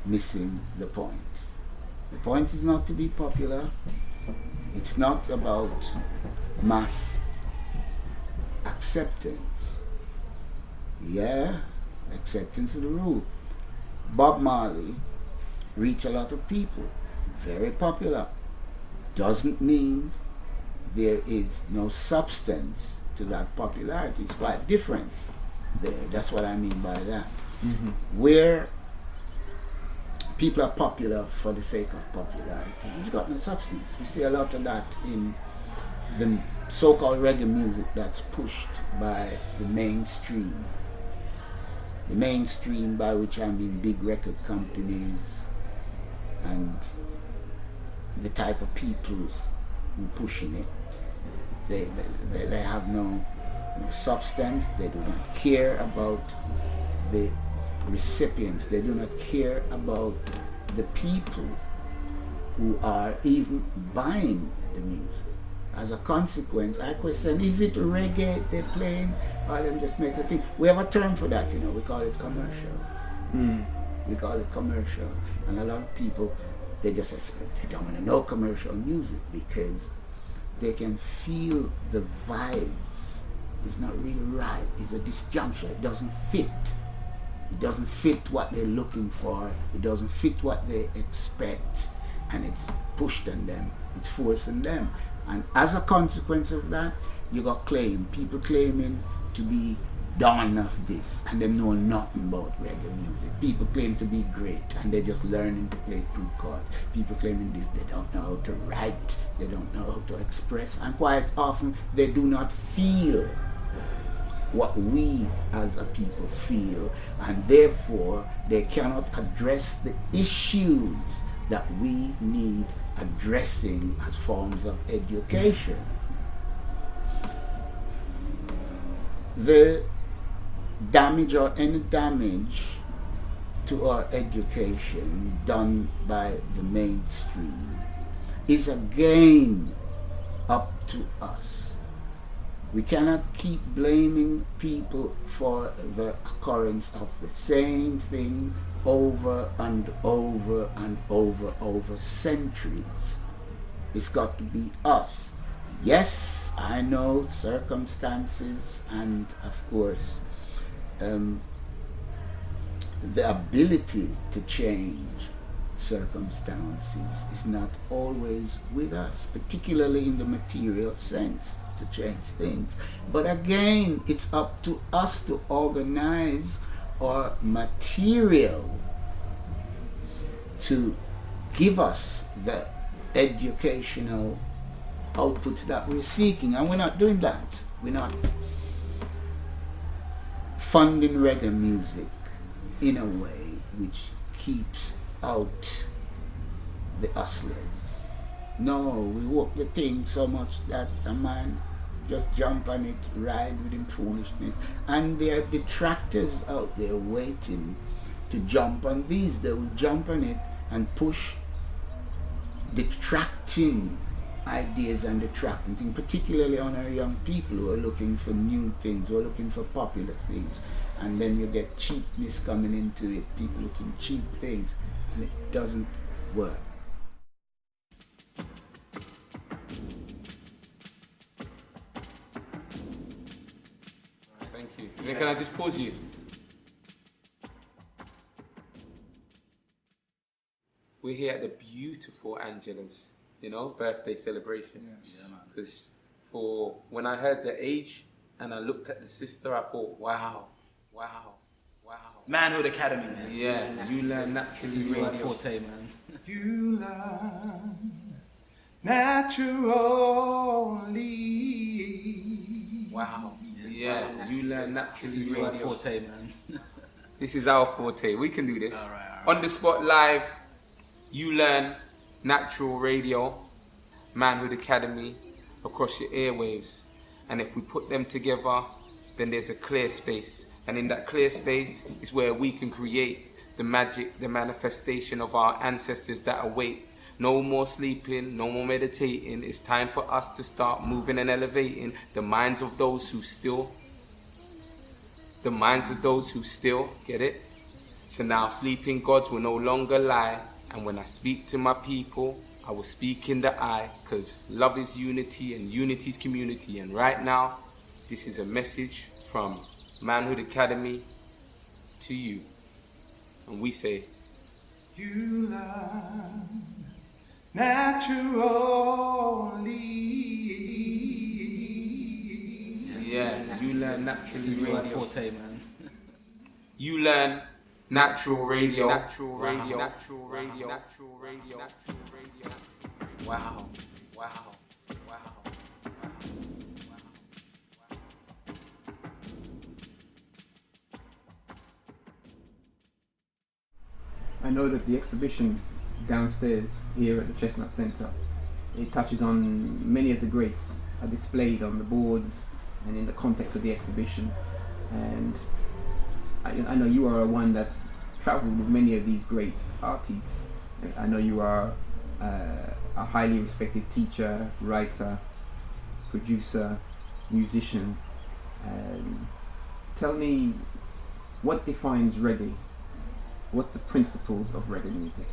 missing the point. The point is not to be popular. It's not about mass acceptance. Yeah, acceptance of the rule. Bob Marley reached a lot of people, very popular. Doesn't mean there is no substance to that popularity. It's quite different there. That's what I mean by that. Where people are popular for the sake of popularity, it's got no substance. We see a lot of that in the so-called reggae music that's pushed by the mainstream. The mainstream, by which I mean big record companies and the type of people who pushing it. They have no substance. They do not care about the recipients. They do not care about the people who are even buying the music. As a consequence, I question, is it reggae they're playing, or them just make a thing? We have a term for that, we call it commercial. We call it commercial. And a lot of people, they just say, they don't want to know commercial music because they can feel the vibes. It's not really right. It's a disjuncture. It doesn't fit. It doesn't fit what they're looking for. It doesn't fit what they expect. And it's pushed on them. It's forcing them. And as a consequence of that, you got people claiming to be done of this, and they know nothing about reggae music. People claim to be great, and they're just learning to play 2 chords. People claiming this, they don't know how to write, they don't know how to express, and quite often they do not feel what we as a people feel, and therefore they cannot address the issues that we need addressing as forms of education. The damage or any damage to our education done by the mainstream is again up to us. We cannot keep blaming people for the occurrence of the same thing over and over and over centuries. It's got to be us. Yes, I know circumstances and of course the ability to change circumstances is not always with us, particularly in the material sense, to change things. But again, it's up to us to organize our material to give us the educational outputs that we're seeking, and we're not doing that. We're not funding reggae music in a way which keeps out the hustlers. No, we work the thing so much that a man just jump on it, ride with him foolishness. And there are detractors out there waiting to jump on these. They will jump on it and push detracting ideas and detracting things, particularly on our young people who are looking for new things, who are looking for popular things. And then you get cheapness coming into it, people looking cheap things, and it doesn't work. Thank you. And then can I just pause you? We're here at the beautiful Angela's, birthday celebration. Yes. Because for when I heard the age and I looked at the sister, I thought, wow. Manhood Academy, man. Yeah, uLearn Naturally Radio. Forte, man. uLearn Naturally. Wow. Yeah, uLearn Naturally Radio. Forte, man. This is our forte. We can do this. All right. On the spot live, uLearn Natural Radio, Manhood Academy, across your airwaves. And if we put them together, then there's a clear space. And in that clear space is where we can create the magic, the manifestation of our ancestors that await. No more sleeping, no more meditating. It's time for us to start moving and elevating the minds of those who still, get it? So now sleeping gods will no longer lie. And when I speak to my people, I will speak in the eye, because love is unity and unity is community. And right now, this is a message from Manhood Academy to you. And we say, uLearn naturally. yeah, uLearn naturally radio. Forte, man. uLearn natural radio. Natural radio. Natural radio. Natural radio. Natural radio. Wow. Wow. Wow. I know that the exhibition downstairs here at the Chestnut Centre, it touches on many of the greats are displayed on the boards and in the context of the exhibition. And I know you are one that's travelled with many of these great artists. I know you are a highly respected teacher, writer, producer, musician. Tell me, what defines reggae? What's the principles of reggae music?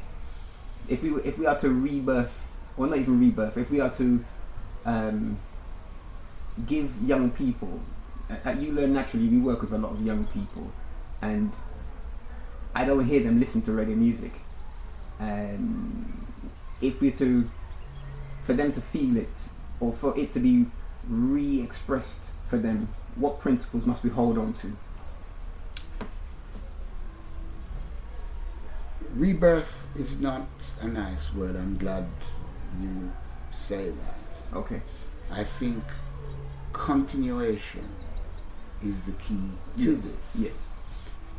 If we are to rebirth, or not even rebirth, if we are to give young people, at uLearn naturally we work with a lot of young people, and I don't hear them listen to reggae music. If we're to, for them to feel it, or for it to be re-expressed for them, what principles must we hold on to? Rebirth is not a nice word. I'm glad you say that. Okay. I think continuation is the key to this. Yes.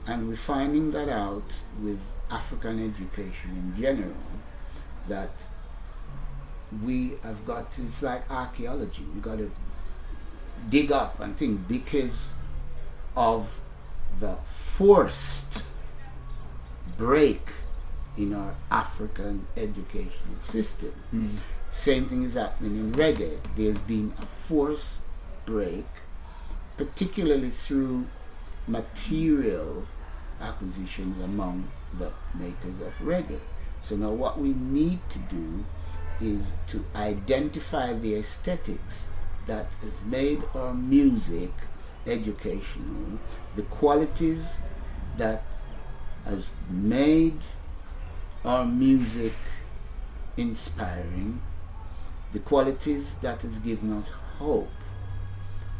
And we're finding that out with African education in general, that we have got to, it's like archaeology, we got to dig up and think, because of the forced break in our African educational system. Same thing is happening in reggae. There's been a forced break, particularly through material acquisitions among the makers of reggae. So now what we need to do is to identify the aesthetics that has made our music educational, the qualities that has made our music inspiring, the qualities that has given us hope,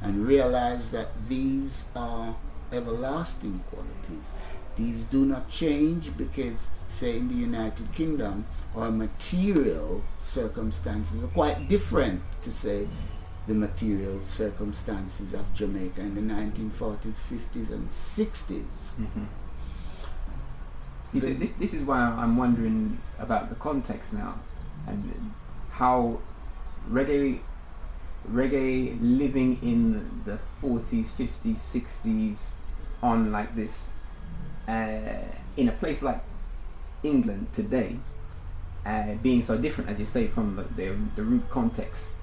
and realize that these are everlasting qualities. These do not change because, say, in the United Kingdom, our material circumstances are quite different to, say, the material circumstances of Jamaica in the 1940s, 50s and 60s. See, this is why I'm wondering about the context now, and how reggae living in the 40s, 50s, 60s on like this, in a place like England today, being so different, as you say, from the root context.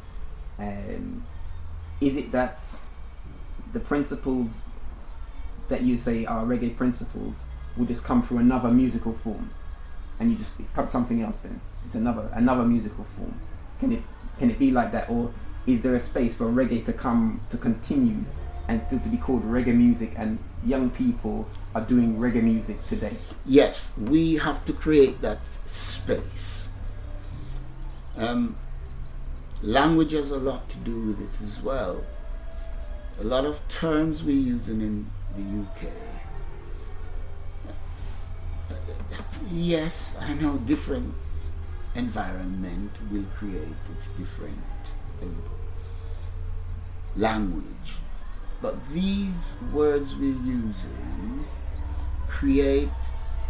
Is it that the principles that you say are reggae principles will just come through another musical form, and it's something else then? It's another musical form. Can it be like that, or is there a space for reggae to continue and still to be called reggae music, and young people are doing reggae music today? Yes, we have to create that space. Language has a lot to do with it as well. A lot of terms we're using in the UK. Yes, I know different environment will create its different language, but these words we're using create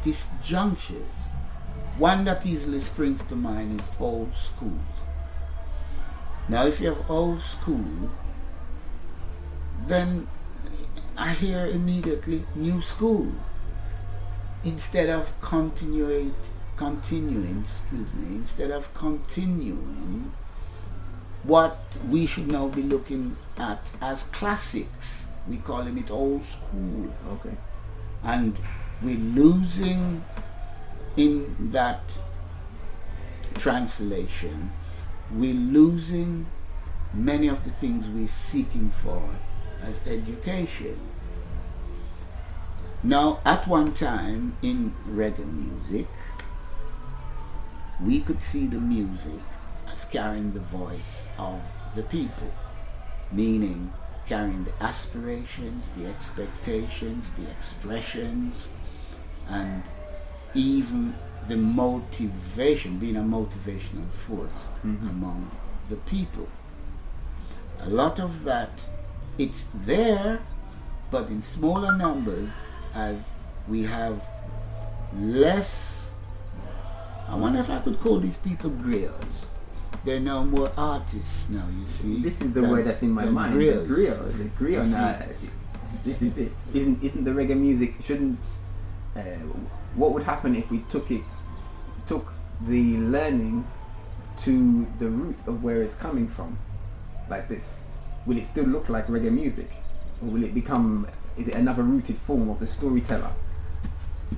disjunctures. One that easily springs to mind is old school. Now if you have old school, then I hear immediately new school. Instead of continuing, what we should now be looking at as classics, we calling it old school. Okay. And we're losing in that translation, we're losing many of the things we're seeking for as education. Now, at one time in reggae music, we could see the music as carrying the voice of the people, meaning carrying the aspirations, the expectations, the expressions, and even the motivation, being a motivational force among the people. A lot of that, it's there, but in smaller numbers, as we have less. I wonder if I could call these people griots. They're now more artists now, you see. This is the word that's in my mind. Griots. The griot. Now, this is it. Isn't the reggae music, shouldn't, what would happen if we took the learning to the root of where it's coming from, like this? Will it still look like reggae music? Or will it become, is it another rooted form of the storyteller?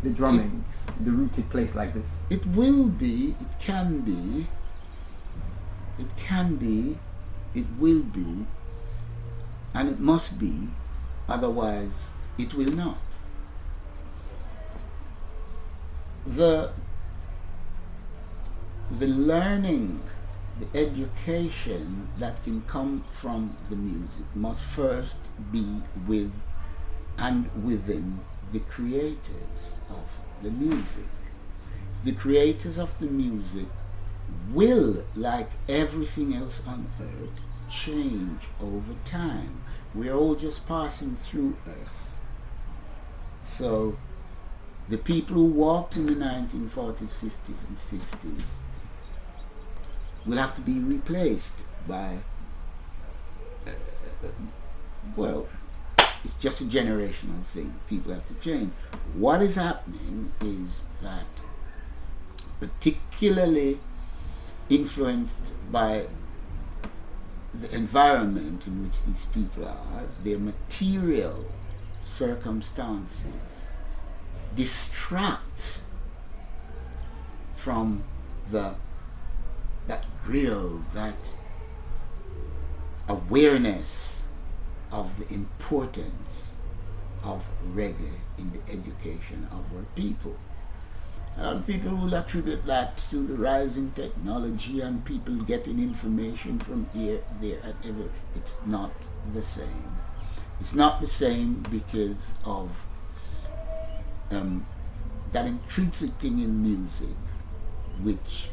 The drumming, the rooted place like this? It will be, it can be, it will be, and it must be, otherwise it will not. The learning, the education that can come from the music must first be with and within the creators of the music. The creators of the music will, like everything else on earth, change over time. We're all just passing through earth. So the people who walked in the 1940s, 50s and 60s will have to be replaced by, well, it's just a generational thing. People have to change. What is happening is that, particularly influenced by the environment in which these people are, their material circumstances distract from that grill, that awareness of the importance of reggae in the education of our people. A lot of people will attribute that to the rising technology and people getting information from here, there, and ever. It's not the same. It's not the same because of that intrinsic thing in music which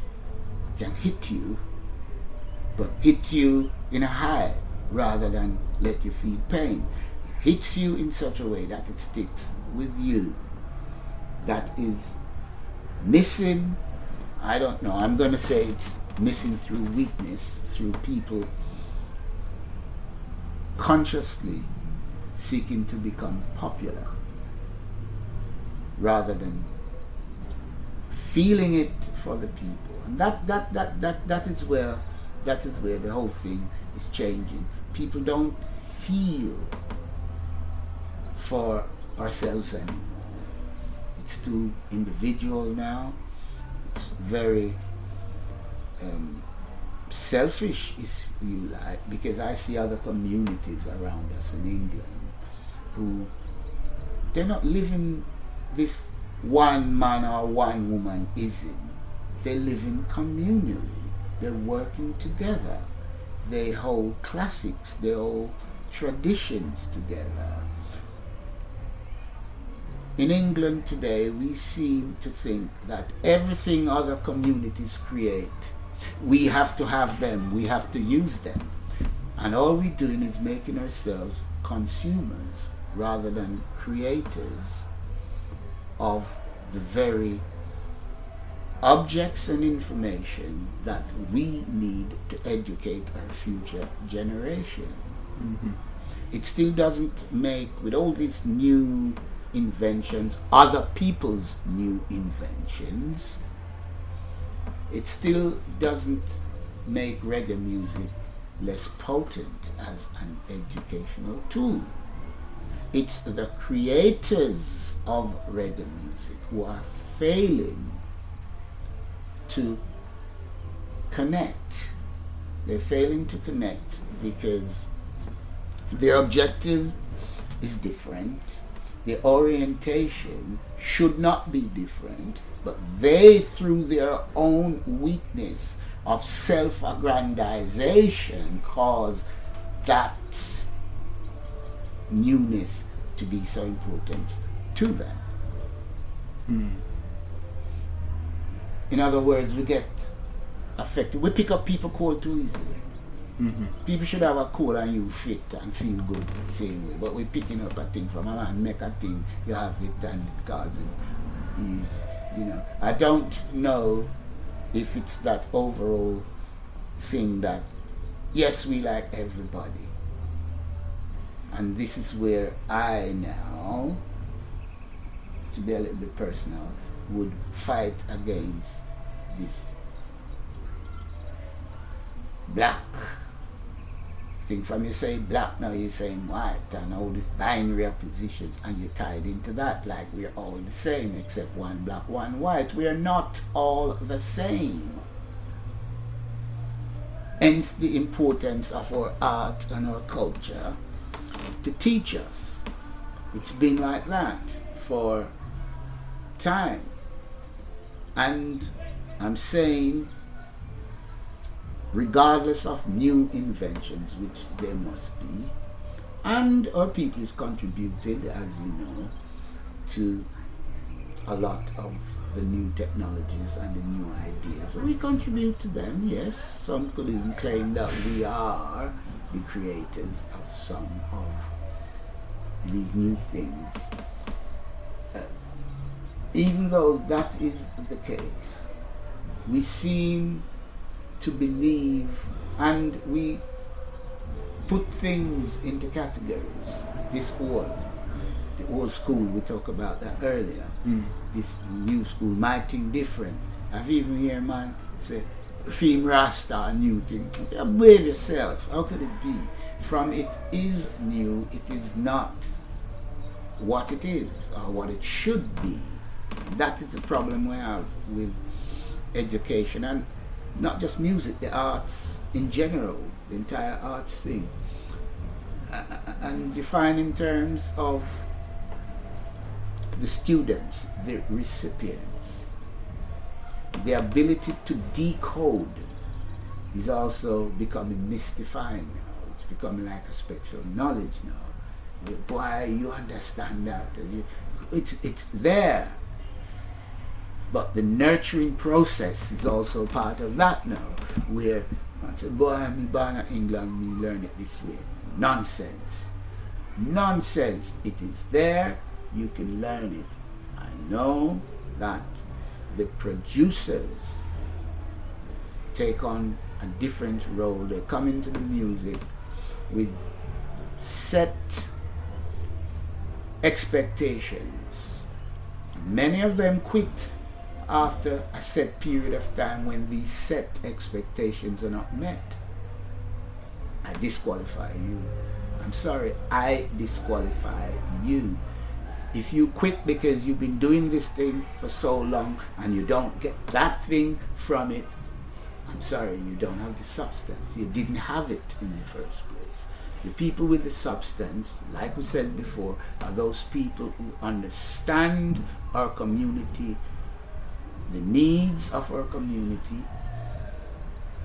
can hit you, but hit you in a high rather than let you feel pain. It hits you in such a way that it sticks with you. That is missing, I don't know, I'm going to say it's missing through weakness, through people consciously seeking to become popular rather than feeling it for the people. And that is where the whole thing is changing. People don't feel for ourselves anymore. It's too individual now. It's very selfish, if you like, because I see other communities around us in England who, they're not living this one man or one woman ism. They live in communally. They're working together. They hold classics. They hold traditions together. In England today, we seem to think that everything other communities create, we have to have them, we have to use them. And all we're doing is making ourselves consumers rather than creators of the very objects and information that we need to educate our future generation. Mm-hmm. It still doesn't make, with all these new inventions, other people's new inventions, it still doesn't make reggae music less potent as an educational tool. It's the creators of reggae music who are failing to connect. They're failing to connect because their objective is different. the orientation should not be different, but they, through their own weakness of self-aggrandization, cause that newness to be so important to them. In other words, we get affected. We pick up people cold too easily. People should have a cold and you fit and feel good the same way. But we're picking up a thing from a man, make a thing, you have it and it causes ease. You know, I don't know if it's that overall thing that, yes, we like everybody. And this is where I now, to be a little bit personal, would fight against this black thing. From you say black, now you're saying white, and all these binary oppositions, and you're tied into that like we're all the same except one black, one white. We are not all the same. Hence the importance of our art and our culture to teach us. It's been like that for time. And I'm saying, regardless of new inventions, which there must be, and our people has contributed, as you know, to a lot of the new technologies and the new ideas. We contribute to them, yes. Some could even claim that we are the creators of some of these new things. Even though that is the case, we seem to believe, and we put things into categories. This old, the old school, we talked about that earlier. This new school, my thing different. I've even heard man say, Theme Rasta, a new thing. Behave yourself. How could it be? From it is new, it is not what it is or what it should be. That is the problem we have with education, and not just music, the arts in general, the entire arts thing. And you find in terms of the students, the recipients, the ability to decode is also becoming mystifying now. It's becoming like a special knowledge now. Boy, you understand that. It's there. But the nurturing process is also part of that now, where I say, boy, I'm born in England, me learn it this way. Nonsense. Nonsense. It is there, you can learn it. I know that the producers take on a different role. They come into the music with set expectations. Many of them quit after a set period of time when these set expectations are not met. I disqualify you. I'm sorry, I disqualify you. If you quit because you've been doing this thing for so long and you don't get that thing from it, I'm sorry, you don't have the substance. You didn't have it in the first place. The people with the substance, like we said before, are those people who understand our community, the needs of our community,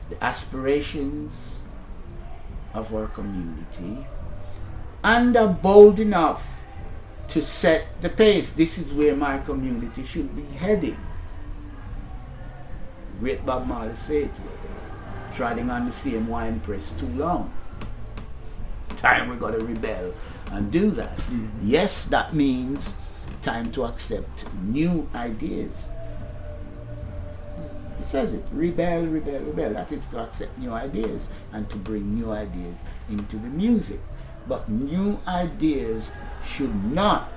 the aspirations of our community, and are bold enough to set the pace. This is where my community should be heading. Great Bob Marley said, treading on the same wine press too long. Time we gotta rebel and do that. Yes, that means time to accept new ideas. It says it, rebel, rebel, rebel. That is to accept new ideas and to bring new ideas into the music. But new ideas should not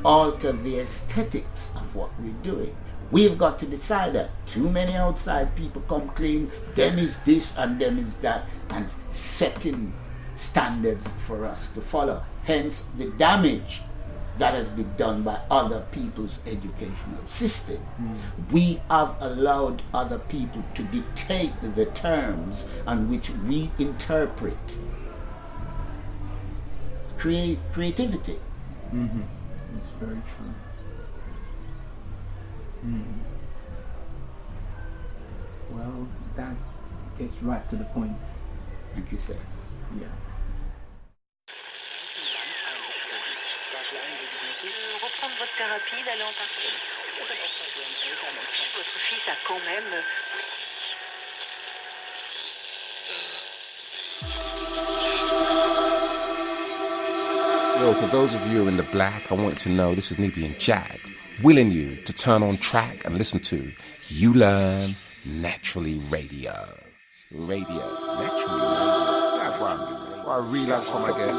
alter the aesthetics of what we're doing. We've got to decide that. Too many outside people come claim them is this and them is that, and setting standards for us to follow. Hence the damage that has been done by other people's educational system. We have allowed other people to dictate the terms on which we interpret creativity. It's very true. Well, that gets right to the point. Thank you, sir. Yeah. Reprendre votre thérapie, d'aller en partie. Votre fils a quand même... Yo, for those of you in the black, I want you to know this is Nibi and Jag, willing you to turn on track and listen to uLearn Naturally Radio. Naturally Radio. I realize from again.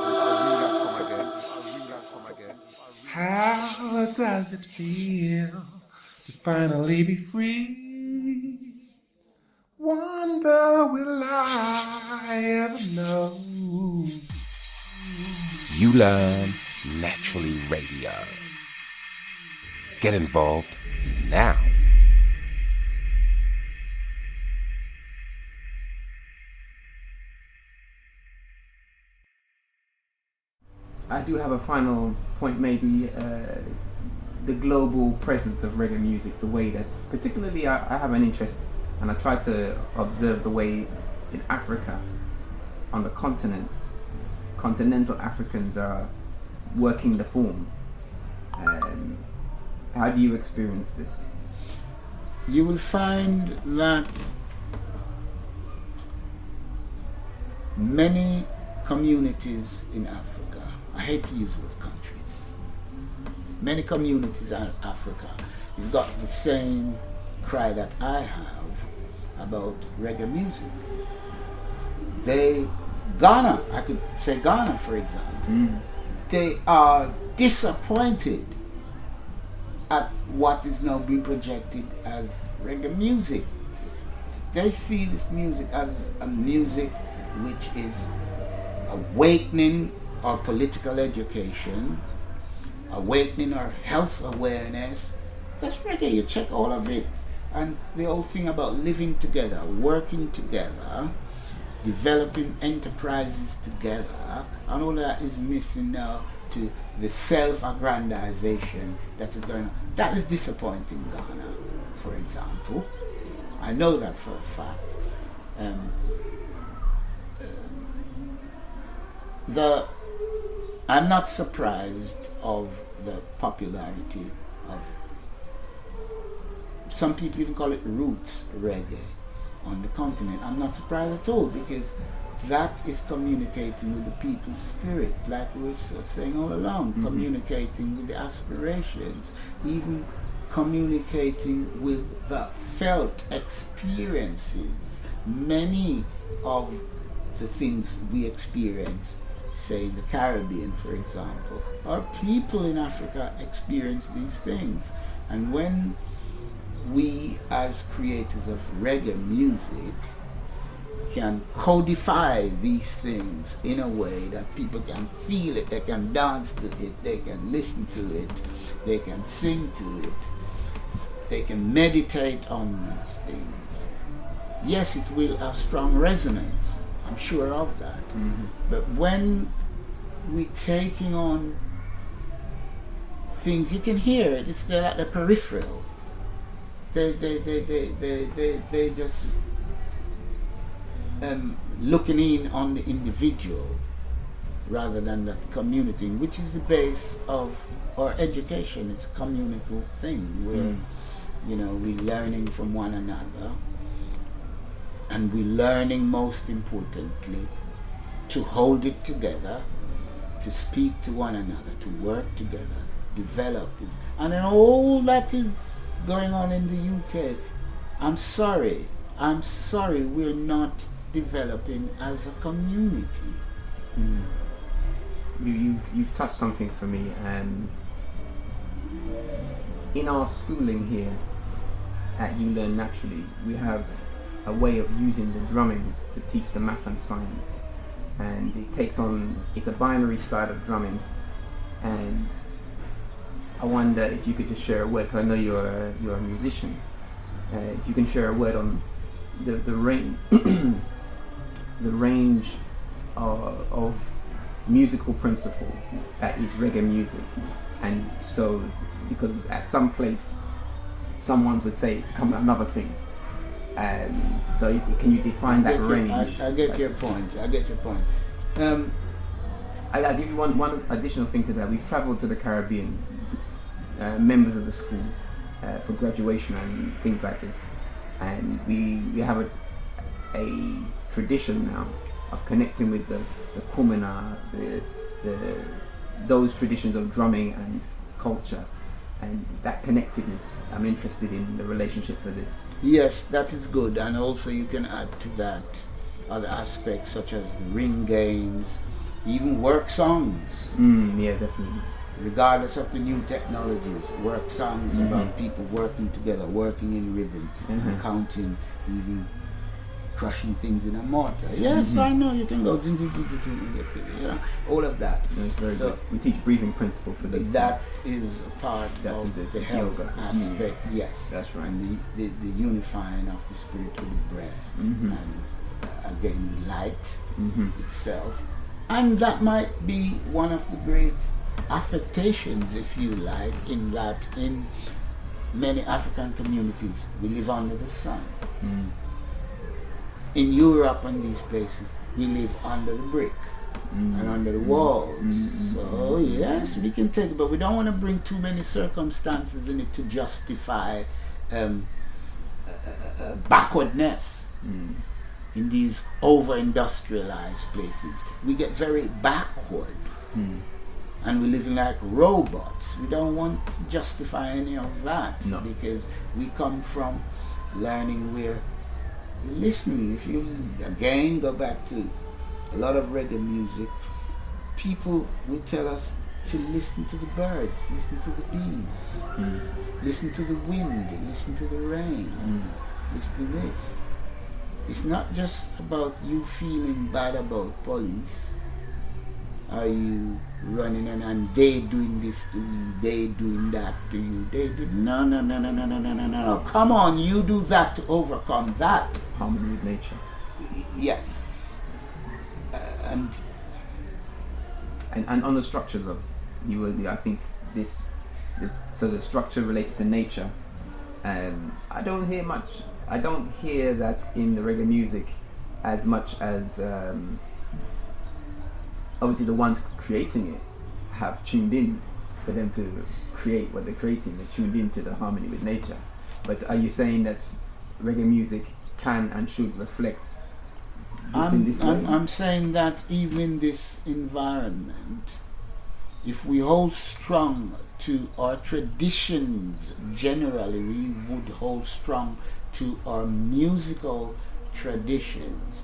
How does it feel to finally be free? Wonder will I ever know? uLearn Naturally Radio. Get involved now. I do have a final point, maybe the global presence of reggae music, the way that, particularly I have an interest, and I try to observe the way in Africa, on the continents, continental Africans are working the form. How do you experience this? You will find that many communities in Africa, I hate to use the word countries, many communities in Africa has got the same cry that I have about reggae music. Ghana, I could say Ghana for example, they are disappointed at what is now being projected as reggae music. They see this music as a music which is awakening our political education, awakening our health awareness. That's reggae, you check all of it. And the whole thing about living together, working together, developing enterprises together, and all that is missing now to the self-aggrandization that is going on. That is disappointing Ghana, for example. I know that for a fact. I'm not surprised of the popularity of, some people even call it roots reggae on the continent. I'm not surprised at all, because that is communicating with the people's spirit, like we were saying all along, communicating with the aspirations, even communicating with the felt experiences. Many of the things we experience, say in the Caribbean for example, our people in Africa experience these things. And when we as creators of reggae music can codify these things in a way that people can feel it, they can dance to it, they can listen to it, they can sing to it, they can meditate on these things, yes, it will have strong resonance, I'm sure of that. But when we're taking on things, you can hear it, it's there at the peripheral. They just looking in on the individual rather than the community, which is the base of our education. It's a communal thing where we're learning from one another, and we're learning, most importantly, to hold it together, to speak to one another, to work together, develop it. And then all that is going on in the UK, I'm sorry, we're not developing as a community. You've touched something for me. In our schooling here at uLearn Naturally, we have a way of using the drumming to teach the math and science, and it's a binary style of drumming. And I wonder if you could just share a word, because I know you're a musician. If you can share a word on the range of musical principle that is reggae music, and so because at some place someone would say come another thing, so can you define that range? I get your point. I'll give you one additional thing to that. We've travelled to the Caribbean, members of the school, for graduation and things like this, and we have a tradition now of connecting with the kumina, those traditions of drumming and culture, and that connectedness. I'm interested in the relationship for this. Yes, that is good, and also you can add to that other aspects such as the ring games, even work songs. Yeah, definitely. Regardless of the new technologies, work songs about people working together, working in rhythm, and counting, even crushing things in a mortar. Yes, I know you can go, all of that. No, it's very good. We teach breathing principle for this. That is a part of the health yoga aspect. Yes, that's right. And the unifying of the spirit with the breath, and again light itself. And that might be one of the great affectations, if you like, in that in many African communities we live under the sun. In Europe and these places we live under the brick and under the walls. So yes, we can take it, but we don't want to bring too many circumstances in it to justify backwardness. In these over-industrialized places, we get very backward, and we're living like robots. We don't want to justify any of that, because we come from learning where we're listening. If you again go back to a lot of reggae music, people will tell us to listen to the birds, listen to the bees, listen to the wind, listen to the rain, listen to this. It's not just about you feeling bad about police. Are you running and they doing this to you, they doing that to you, they do no. Come on, you do that to overcome that. Harmony with nature. Yes. And on the structure though, you will. I think this. So the structure related to nature. I don't hear that in the reggae music as much as obviously the ones creating it have tuned in for them to create what they're creating. They're tuned into the harmony with nature. But are you saying that reggae music can and should reflect this in this way? I'm saying that even in this environment, if we hold strong to our traditions generally, we would hold strong to our musical traditions.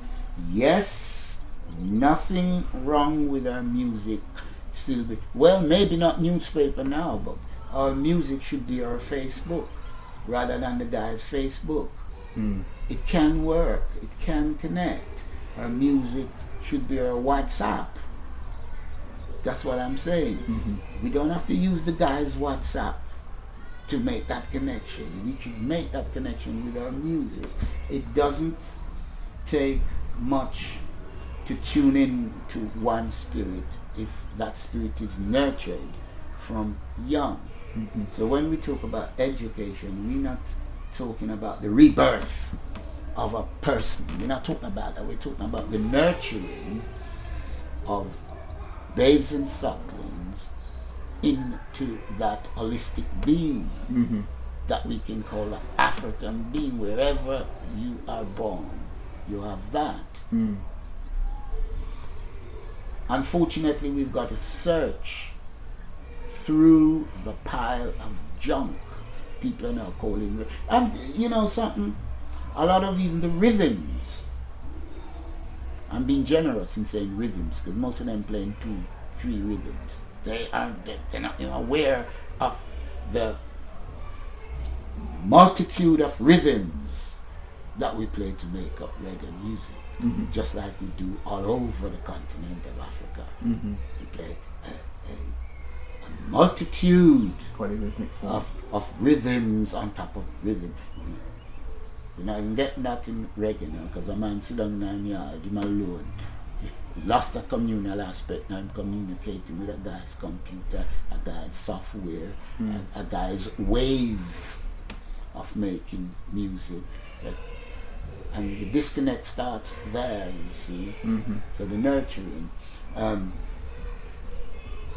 Yes, nothing wrong with our music. Still be, well, maybe not newspaper now, but our music should be our Facebook rather than the guy's Facebook. It can work, it can connect. Our music should be our WhatsApp. That's what I'm saying. We don't have to use the guy's WhatsApp to make that connection. We should make that connection with our music. It doesn't take much to tune in to one spirit if that spirit is nurtured from young. So when we talk about education, we're not talking about the rebirth of a person. We're not talking about that. We're talking about the nurturing of babes and sucklings into that holistic being that we can call an African being. Wherever you are born, you have that. Unfortunately, we've got to search through the pile of junk people are now calling. And you know something, a lot of even the rhythms, I'm being generous in saying rhythms because most of them playing 2-3 rhythms. They're not aware of the multitude of rhythms that we play to make up reggae music, just like we do all over the continent of Africa. We play a multitude of rhythms on top of rhythm. We're not even getting that in reggae now because a man sit down in the yard, him alone. lost a communal aspect. Now I'm communicating with a guy's computer, a guy's software, a guy's ways of making music. And the disconnect starts there, you see. So the nurturing.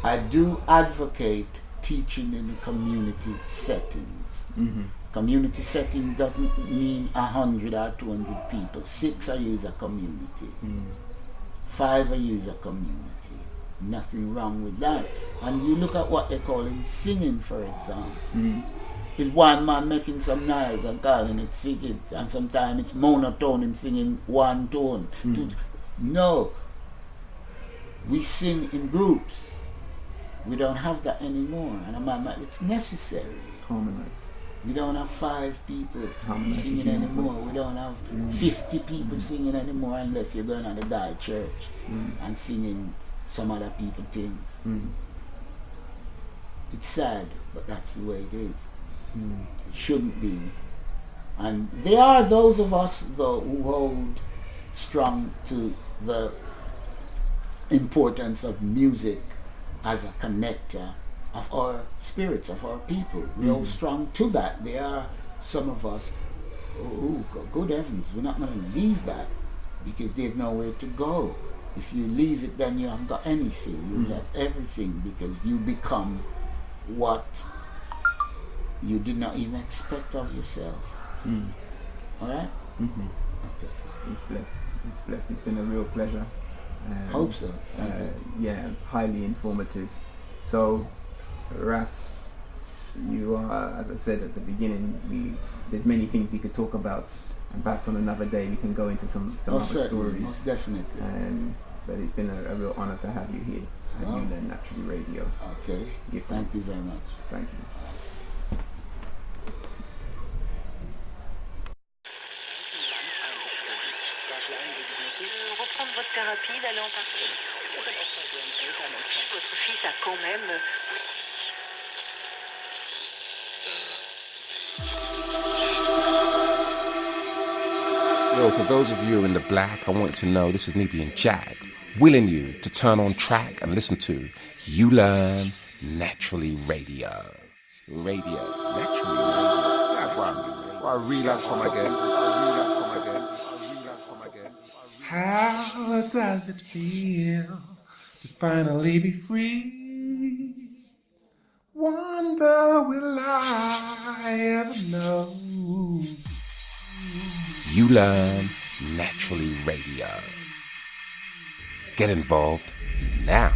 I do advocate teaching in the community settings. Community setting doesn't mean 100 or 200 people. 6 are use a community. 5 are use a community. Nothing wrong with that. And you look at what they call in singing, for example. It's one man making some noise and calling it singing, and sometimes it's monotone, him singing one tone. No. We sing in groups. We don't have that anymore. And it's necessary. Harmonize. We don't have 5 people singing anymore. We don't have 50 people singing anymore unless you're going to the guy church and singing some other people things. It's sad, but that's the way it is. It shouldn't be. And there are those of us, though, who hold strong to the importance of music as a connector of our spirits, of our people. We hold strong to that. There are some of us who, good heavens, we're not going to leave that because there's nowhere to go. If you leave it, then you haven't got anything. You left everything because you become what you did not even expect of yourself. All right? Okay. It's blessed. It's blessed. It's been a real pleasure. Hope so. Yeah, highly informative. So, Ras, you are, as I said at the beginning, there's many things we could talk about, and perhaps on another day we can go into some other stories. Most definitely. But it's been a real honor to have you here at uLearn Naturally Radio. Okay. Thank you very much. Thank you. Reprendre votre thérapie, d'aller en partie. Votre fils a quand même... Yo, for those of you in the black, I want you to know this is Nebian Jag, willing you to turn on track and listen to uLearn Naturally Radio. Naturally Radio. Yeah, bro. I relapse from again. How does it feel to finally be free? Wonder will I ever know? uLearn Naturally Radio. Get involved now.